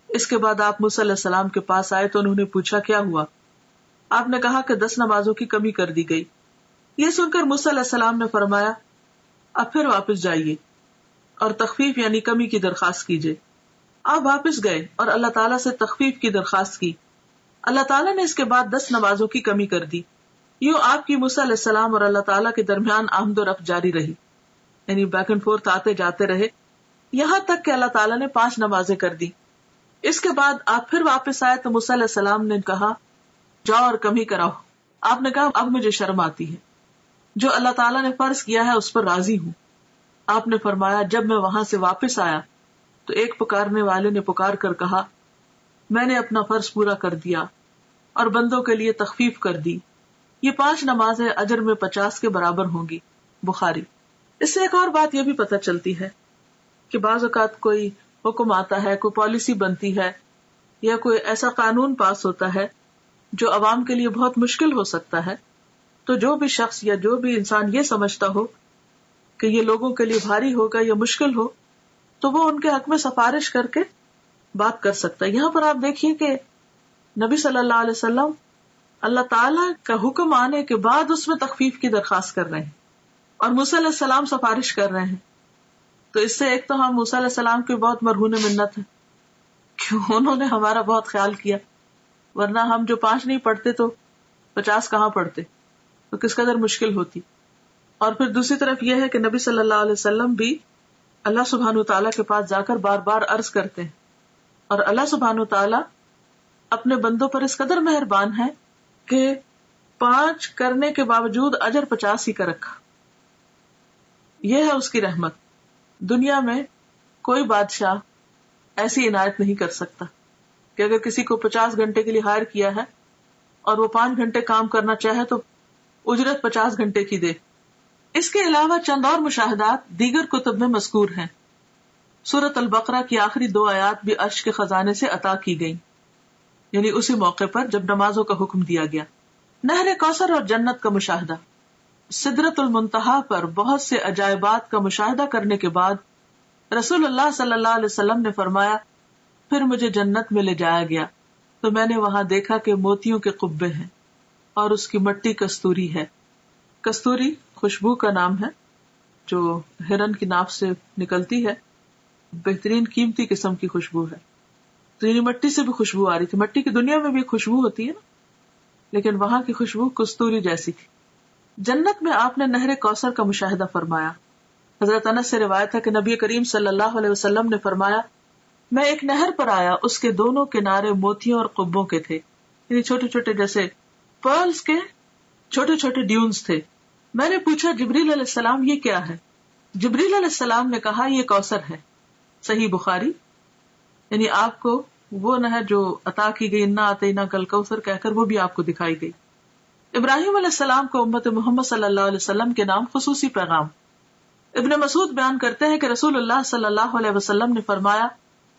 اس کے بعد آپ موسیٰ علیہ السلام کے پاس آئے تو انہوں نے پوچھا کیا ہوا. آپ نے کہا کہ 10 نمازوں کی کمی کر دی گئی. یہ سن کر موسیٰ علیہ السلام نے فرمایا, اب پھر واپس جائیے اور تخفیف یعنی کمی کی درخواست کیجیے. آپ واپس گئے اور اللہ تعالیٰ سے تخفیف کی درخواست کی. اللہ تعالیٰ نے اس کے بعد 10 نمازوں کی کمی کر دی. یوں آپ کی موسیٰ علیہ السلام اور اللہ تعالیٰ کے درمیان آمد و رفت جاری رہی, یعنی بیک اینڈ فورتھ آتے جاتے رہے, یہاں تک کہ اللہ تعالیٰ نے 5 نمازیں کر دی. اس کے بعد آپ پھر واپس آئے تو موسیٰ علیہ السلام نے کہا, جاؤ اور کمی کراؤ. آپ نے کہا, اب مجھے شرم آتی ہے, جو اللہ تعالیٰ نے فرض کیا ہے اس پر راضی ہوں. آپ نے فرمایا, جب میں وہاں سے واپس آیا تو ایک پکارنے والے نے پکار کر کہا, میں نے اپنا فرض پورا کر دیا اور بندوں کے لیے تخفیف کر دی. یہ 5 نمازیں اجر میں 50 کے برابر ہوں گی. بخاری. اس سے ایک اور بات یہ بھی پتہ چلتی ہے کہ بعض اوقات کوئی حکم آتا ہے, کوئی پالیسی بنتی ہے یا کوئی ایسا قانون پاس ہوتا ہے جو عوام کے لیے بہت مشکل ہو سکتا ہے, تو جو بھی شخص یا جو بھی انسان یہ سمجھتا ہو کہ یہ لوگوں کے لیے بھاری ہوگا یا مشکل ہو تو وہ ان کے حق میں سفارش کر کے بات کر سکتا ہے. یہاں پر آپ دیکھیے کہ نبی صلی اللہ علیہ وسلم اللہ تعالیٰ کا حکم آنے کے بعد اس میں تخفیف کی درخواست کر رہے ہیں اور موسیٰ علیہ السلام سفارش کر رہے ہیں. تو اس سے ایک تو ہم موسیٰ علیہ السلام کے بہت مرہون منت ہیں کہ انہوں نے ہمارا بہت خیال کیا, ورنہ ہم جو 5 نہیں پڑھتے تو 50 کہاں پڑھتے, تو کس قدر مشکل ہوتی. اور پھر دوسری طرف یہ ہے کہ نبی صلی اللہ علیہ وسلم بھی اللہ سبحانہ وتعالیٰ کے پاس جا کر بار بار عرض کرتے ہیں, اور اللہ سبحانہ وتعالیٰ اپنے بندوں پر اس قدر مہربان ہے کہ 5 کرنے کے باوجود اجر 50 ہی کا رکھا. یہ ہے اس کی رحمت. دنیا میں کوئی بادشاہ ایسی عنایت نہیں کر سکتا کہ اگر کسی کو 50 گھنٹے کے لیے ہائر کیا ہے اور وہ 5 گھنٹے کام کرنا چاہے تو اجرت 50 گھنٹے کی دے. اس کے علاوہ چند اور مشاہدات دیگر کتب میں مذکور ہیں. سورۃ البقرہ کی آخری 2 آیات بھی عرش کے خزانے سے عطا کی گئیں, یعنی اسی موقع پر جب نمازوں کا حکم دیا گیا. نہر کوثر اور جنت کا مشاہدہ. سدرۃ المنتہا پر بہت سے عجائبات کا مشاہدہ کرنے کے بعد رسول اللہ صلی اللہ علیہ وسلم نے فرمایا, پھر مجھے جنت میں لے جایا گیا تو میں نے وہاں دیکھا کہ موتیوں کے قبے ہیں اور اس کی مٹی کستوری ہے. کستوری خوشبو کا نام ہے جو ہرن کی ناف سے نکلتی ہے, بہترین قیمتی قسم کی خوشبو ہے. تو یعنی مٹی سے بھی خوشبو آ رہی تھی. مٹی کی دنیا میں بھی خوشبو ہوتی ہے نا, لیکن وہاں کی خوشبو کستوری جیسی تھی. جنت میں آپ نے نہر کوثر کا مشاہدہ فرمایا. حضرت انس سے روایت ہے کہ نبی کریم صلی اللہ علیہ وسلم نے فرمایا, میں ایک نہر پر آیا, اس کے دونوں کنارے موتیوں اور قبوں کے تھے, یعنی چھوٹے چھوٹے جیسے پرلز کے چھوٹے چھوٹے ڈیونز تھے. میں نے پوچھا, جبریل علیہ السلام یہ کیا ہے؟ جبریل علیہ السلام نے کہا, یہ کوثر ہے. صحیح بخاری. یعنی آپ کو وہ نہر جو عطا کی گئی, انا اعطیناک کل کوثر کہہ کر, وہ بھی آپ کو دکھائی گئی. ابراہیم علیہ السلام کو امت محمد صلی اللہ علیہ وسلم کے نام خصوصی پیغام. ابن مسعود بیان کرتے ہیں کہ رسول اللہ صلی اللہ علیہ وسلم نے فرمایا،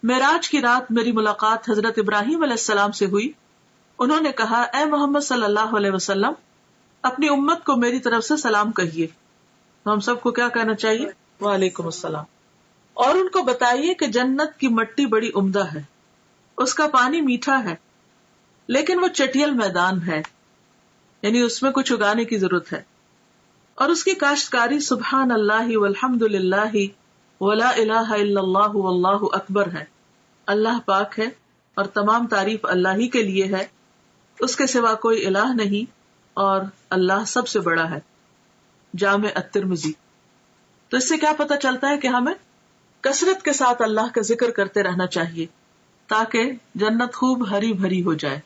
معراج کی رات میری ملاقات حضرت ابراہیم علیہ السلام سے ہوئی. انہوں نے کہا، اے محمد صلی اللہ علیہ وسلم، اپنی امت کو میری طرف سے سلام کہیے. تو ہم سب کو کیا کہنا چاہیے؟ وعلیکم السلام. اور ان کو بتائیے کہ جنت کی مٹی بڑی عمدہ ہے، اس کا پانی میٹھا ہے، لیکن وہ چٹیل میدان ہے، یعنی اس میں کچھ اگانے کی ضرورت ہے، اور اس کی کاشتکاری سبحان اللہ والحمد للہ ولا الہ الا اللہ واللہ اکبر ہے. اللہ پاک ہے اور تمام تعریف اللہ ہی کے لیے ہے، اس کے سوا کوئی الہ نہیں، اور اللہ سب سے بڑا ہے. جامع الترمذی. تو اس سے کیا پتہ چلتا ہے کہ ہمیں کثرت کے ساتھ اللہ کا ذکر کرتے رہنا چاہیے تاکہ جنت خوب ہری بھری ہو جائے.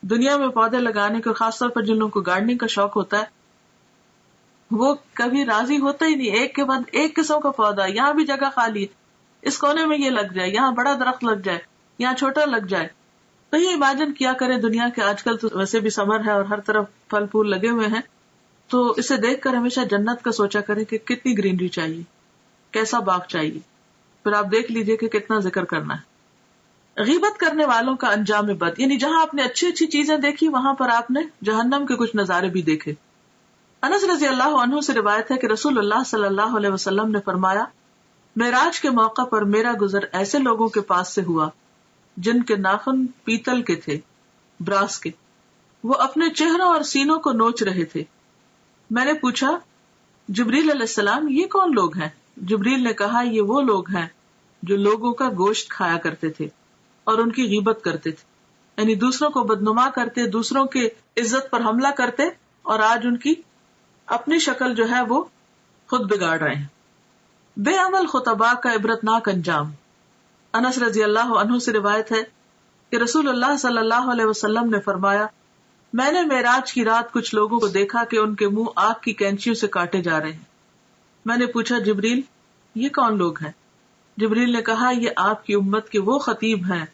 دنیا میں پودے لگانے کا، خاص طور پر جن لوگوں کو گارڈننگ کا شوق ہوتا ہے، وہ کبھی راضی ہوتا ہی نہیں. ایک کے بعد ایک قسم کا پودا، یہاں بھی جگہ خالی ہے، اس کونے میں یہ لگ جائے، یہاں بڑا درخت لگ جائے، یہاں چھوٹا لگ جائے. تو یہ امیجن کیا کریں، دنیا کے آج کل تو ویسے بھی سمر ہے اور ہر طرف پھل پھول لگے ہوئے ہیں، تو اسے دیکھ کر ہمیشہ جنت کا سوچا کریں کہ کتنی گرینری چاہیے، کیسا باغ چاہیے. پھر آپ دیکھ لیجئے کہ کتنا ذکر کرنا ہے. غیبت کرنے والوں کا انجام بد، یعنی جہاں آپ نے اچھی اچھی چیزیں دیکھی وہاں پر آپ نے جہنم کے کچھ نظارے بھی دیکھے. انس رضی اللہ عنہ سے روایت ہے کہ رسول اللہ صلی اللہ علیہ وسلم نے فرمایا، معراج کے موقع پر میرا گزر ایسے لوگوں کے پاس سے ہوا جن کے ناخن پیتل کے تھے، براس کے. وہ اپنے چہروں اور سینوں کو نوچ رہے تھے. میں نے پوچھا، جبریل علیہ السلام، یہ کون لوگ ہیں؟ جبریل نے کہا، یہ وہ لوگ ہیں جو لوگوں کا گوشت کھایا کرتے تھے اور ان کی غیبت کرتے تھے، یعنی دوسروں کو بدنما کرتے، دوسروں کے عزت پر حملہ کرتے، اور آج ان کی اپنی شکل جو ہے وہ خود بگاڑ رہے ہیں. بے عمل خطباء کا عبرتناک انجام. انس رضی اللہ عنہ سے روایت ہے کہ رسول اللہ صلی اللہ علیہ وسلم نے فرمایا، میں نے معراج کی رات کچھ لوگوں کو دیکھا کہ ان کے منہ آگ کی کینچیوں سے کاٹے جا رہے ہیں. میں نے پوچھا، جبریل، یہ کون لوگ ہیں؟ جبریل نے کہا، یہ آپ کی امت کے وہ خطیب ہیں،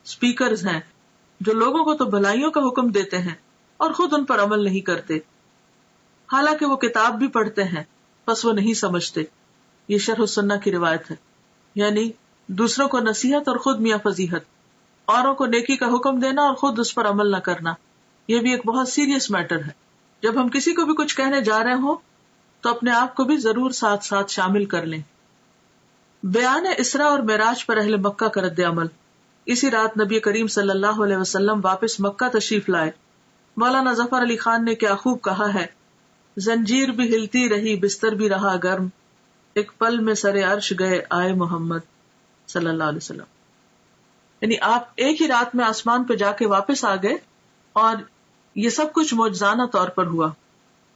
سپیکرز ہیں، جو لوگوں کو تو بھلائیوں کا حکم دیتے ہیں اور خود ان پر عمل نہیں کرتے، حالانکہ وہ کتاب بھی پڑھتے ہیں بس وہ نہیں سمجھتے. یہ شرح السنہ کی روایت ہے. یعنی دوسروں کو نصیحت اور خود میاں فضیحت، اوروں کو نیکی کا حکم دینا اور خود اس پر عمل نہ کرنا، یہ بھی ایک بہت سیریس میٹر ہے. جب ہم کسی کو بھی کچھ کہنے جا رہے ہوں تو اپنے آپ کو بھی ضرور ساتھ ساتھ شامل کر لیں. بیان اسراء اور معراج پر اہل مکہ کا رد عمل. اسی رات نبی کریم صلی اللہ علیہ وسلم واپس مکہ تشریف لائے. مولانا ظفر علی خان نے کیا خوب کہا ہے، زنجیر بھی ہلتی رہی، بستر بھی رہا گرم، ایک پل میں سرے عرش گئے آئے محمد صلی اللہ علیہ وسلم. یعنی آپ ایک ہی رات میں آسمان پہ جا کے واپس آ گئے، اور یہ سب کچھ معجزانہ طور پر ہوا،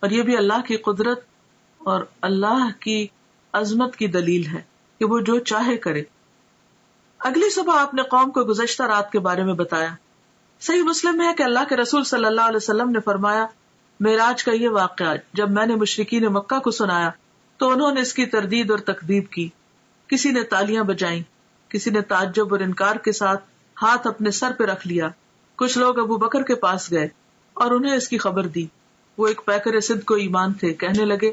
اور یہ بھی اللہ کی قدرت اور اللہ کی عظمت کی دلیل ہے کہ وہ جو چاہے کرے. اگلی صبح آپ نے قوم کو گزشتہ رات کے بارے میں بتایا. صحیح مسلم ہے کہ اللہ کے رسول صلی اللہ علیہ وسلم نے فرمایا، معراج کا یہ واقعہ جب میں نے مشرکین مکہ کو سنایا تو انہوں نے اس کی تردید اور تکذیب کی. کسی نے تالیاں بجائیں، کسی نے تعجب اور انکار کے ساتھ ہاتھ اپنے سر پہ رکھ لیا. کچھ لوگ ابو بکر کے پاس گئے اور انہیں اس کی خبر دی. وہ ایک پیکر صدق و ایمان تھے. کہنے لگے،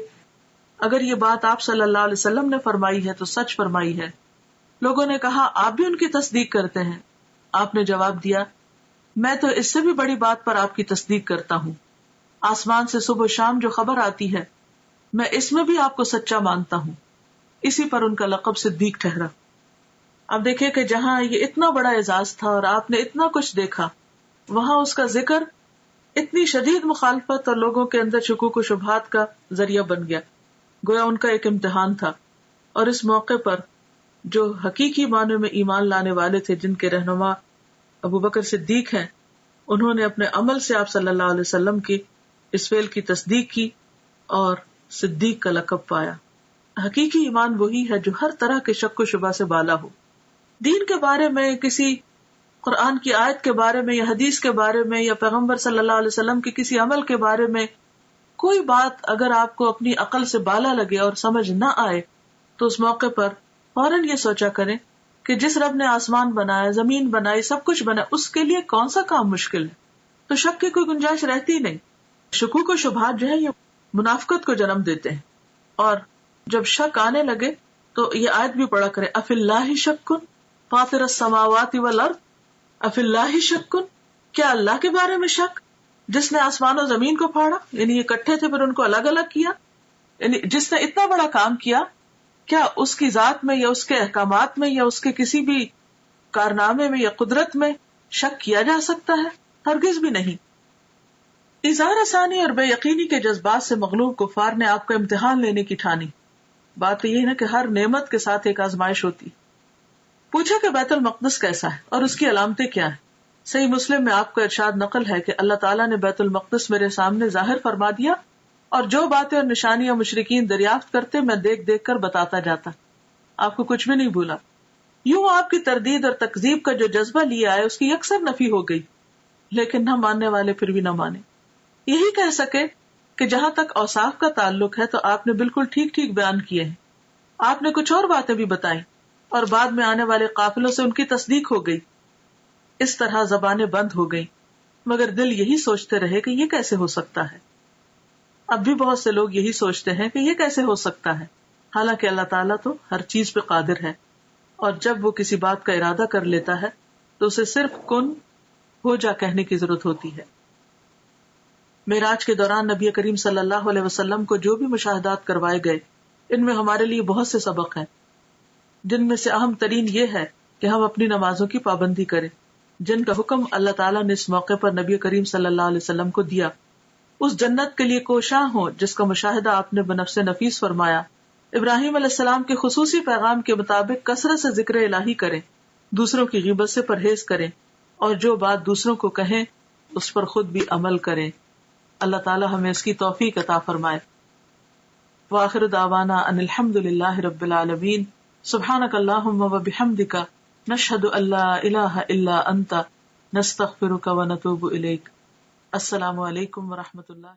اگر یہ بات آپ صلی اللہ علیہ وسلم نے فرمائی ہے تو سچ فرمائی ہے. لوگوں نے کہا، آپ بھی ان کی تصدیق کرتے ہیں؟ آپ نے جواب دیا، میں تو اس سے بھی بڑی بات پر آپ کی تصدیق کرتا ہوں. آسمان سے صبح و شام جو خبر آتی ہے میں اس میں بھی آپ کو سچا مانتا ہوں. اسی پر ان کا لقب صدیق ٹھہرا. اب دیکھیں کہ جہاں یہ اتنا بڑا اعزاز تھا اور آپ نے اتنا کچھ دیکھا، وہاں اس کا ذکر اتنی شدید مخالفت اور لوگوں کے اندر شکوک و شبہات کا ذریعہ بن گیا. گویا ان کا ایک امتحان تھا. اور اس موقع پر جو حقیقی معنی میں ایمان لانے والے تھے، جن کے رہنما ابو بکر صدیق ہیں، انہوں نے اپنے عمل سے آپ صلی اللہ علیہ وسلم کی اس فعل کی تصدیق کی اور صدیق کا لقب پایا. حقیقی ایمان وہی ہے جو ہر طرح کے شک و شبہ سے بالا ہو. دین کے بارے میں، کسی قرآن کی آیت کے بارے میں یا حدیث کے بارے میں یا پیغمبر صلی اللہ علیہ وسلم کے کسی عمل کے بارے میں کوئی بات اگر آپ کو اپنی عقل سے بالا لگے اور سمجھ نہ آئے تو اس موقع پر فوراً یہ سوچا کریں کہ جس رب نے آسمان بنایا، زمین بنائی، سب کچھ بنا، اس کے لیے کون سا کام مشکل ہے. تو شک کی کوئی گنجائش رہتی نہیں. شکوک و شبہات جو ہے یہ منافقت کو جنم دیتے ہیں، اور جب شک آنے لگے تو یہ آیت بھی پڑھا کرے، اف اللہ شک فاطر السماوات والارض، اف اللہ شک، کیا اللہ کے بارے میں شک جس نے آسمان و زمین کو پھاڑا، یعنی یہ اکٹھے تھے پھر ان کو الگ الگ کیا، یعنی جس نے اتنا بڑا کام کیا، کیا اس کی ذات میں یا اس کے احکامات میں یا اس کے کسی بھی کارنامے میں یا قدرت میں شک کیا جا سکتا ہے؟ ہرگز بھی نہیں۔ اظہار ثانی اور بے یقینی کے جذبات سے مغلوب کفار نے آپ کا امتحان لینے کی ٹھانی۔ بات یہ ہے نا کہ ہر نعمت کے ساتھ ایک آزمائش ہوتی۔ پوچھا کہ بیت المقدس کیسا ہے اور اس کی علامتیں کیا ہیں؟ صحیح مسلم میں آپ کا ارشاد نقل ہے کہ اللہ تعالیٰ نے بیت المقدس میرے سامنے ظاہر فرما دیا، اور جو باتیں اور نشانیاں مشرکین دریافت کرتے میں دیکھ دیکھ کر بتاتا جاتا، آپ کو کچھ بھی نہیں بھولا۔ یوں آپ کی تردید اور تکذیب کا جو جذبہ لیا ہے اس کی یکسر نفی ہو گئی، لیکن نہ ماننے والے پھر بھی نہ مانے۔ یہی کہہ سکے کہ جہاں تک اوصاف کا تعلق ہے تو آپ نے بالکل ٹھیک ٹھیک بیان کیے ہیں، آپ نے کچھ اور باتیں بھی بتائیں اور بعد میں آنے والے قافلوں سے ان کی تصدیق ہو گئی۔ اس طرح زبانیں بند ہو گئیں، مگر دل یہی سوچتے رہے کہ یہ کیسے ہو سکتا ہے۔ اب بھی بہت سے لوگ یہی سوچتے ہیں کہ یہ کیسے ہو سکتا ہے، حالانکہ اللہ تعالیٰ تو ہر چیز پہ قادر ہے، اور جب وہ کسی بات کا ارادہ کر لیتا ہے تو اسے صرف کن ہو جا کہنے کی ضرورت ہوتی ہے۔ معراج کے دوران نبی کریم صلی اللہ علیہ وسلم کو جو بھی مشاہدات کروائے گئے، ان میں ہمارے لیے بہت سے سبق ہیں، جن میں سے اہم ترین یہ ہے کہ ہم اپنی نمازوں کی پابندی کریں، جن کا حکم اللہ تعالیٰ نے اس موقع پر نبی کریم صلی اللہ علیہ وسلم کو دیا۔ اس جنت کے لیے کوشاں ہوں جس کا مشاہدہ آپ نے بنفس نفیس فرمایا۔ ابراہیم علیہ السلام کے خصوصی پیغام کے مطابق کثرت سے ذکر الہی کریں، دوسروں کی غیبت سے پرہیز کریں، اور جو بات دوسروں کو کہیں اس پر خود بھی عمل کریں۔ اللہ تعالی ہمیں اس کی توفیق عطا فرمائے۔ وآخر دعوانا ان الحمد للہ رب العالمین۔ سبحانک اللہم وبحمدک، نشہد ان لا الہ الا انت، نستغفرک ونتوب الیک۔ السلام علیکم ورحمۃ اللہ۔